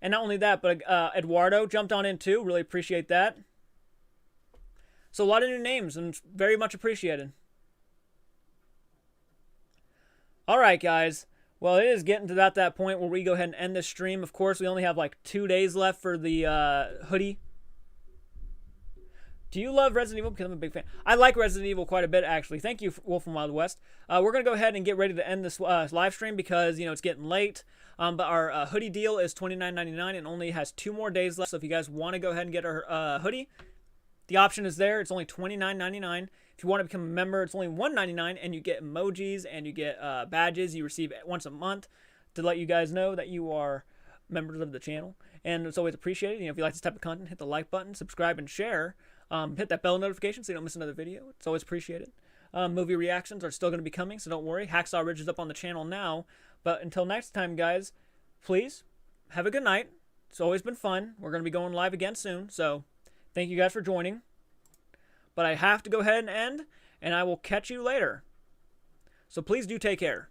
And not only that, but Eduardo jumped on in too. Really appreciate that. So a lot of new names, and very much appreciated. All right, guys. Well, it is getting to that point where we go ahead and end this stream. Of course, we only have like 2 days left for the hoodie. Do you love Resident Evil? Because I'm a big fan. I like Resident Evil quite a bit, actually. Thank you, Wolf from Wild West. We're going to go ahead and get ready to end this live stream because, you know, it's getting late. But our hoodie deal is $29.99 and only has 2 more days left. So if you guys want to go ahead and get our hoodie, the option is there. It's only $29.99. If you want to become a member, it's only $1.99, and you get emojis and you get badges you receive once a month to let you guys know that you are members of the channel. And it's always appreciated. You know, if you like this type of content, hit the like button, subscribe, and share. Hit that bell notification so you don't miss another video. It's always appreciated. Movie reactions are still going to be coming, so don't worry. Hacksaw Ridge is up on the channel now. But until next time, guys, please have a good night. It's always been fun. We're going to be going live again soon, so thank you guys for joining. But I have to go ahead and end, and I will catch you later. So please do take care.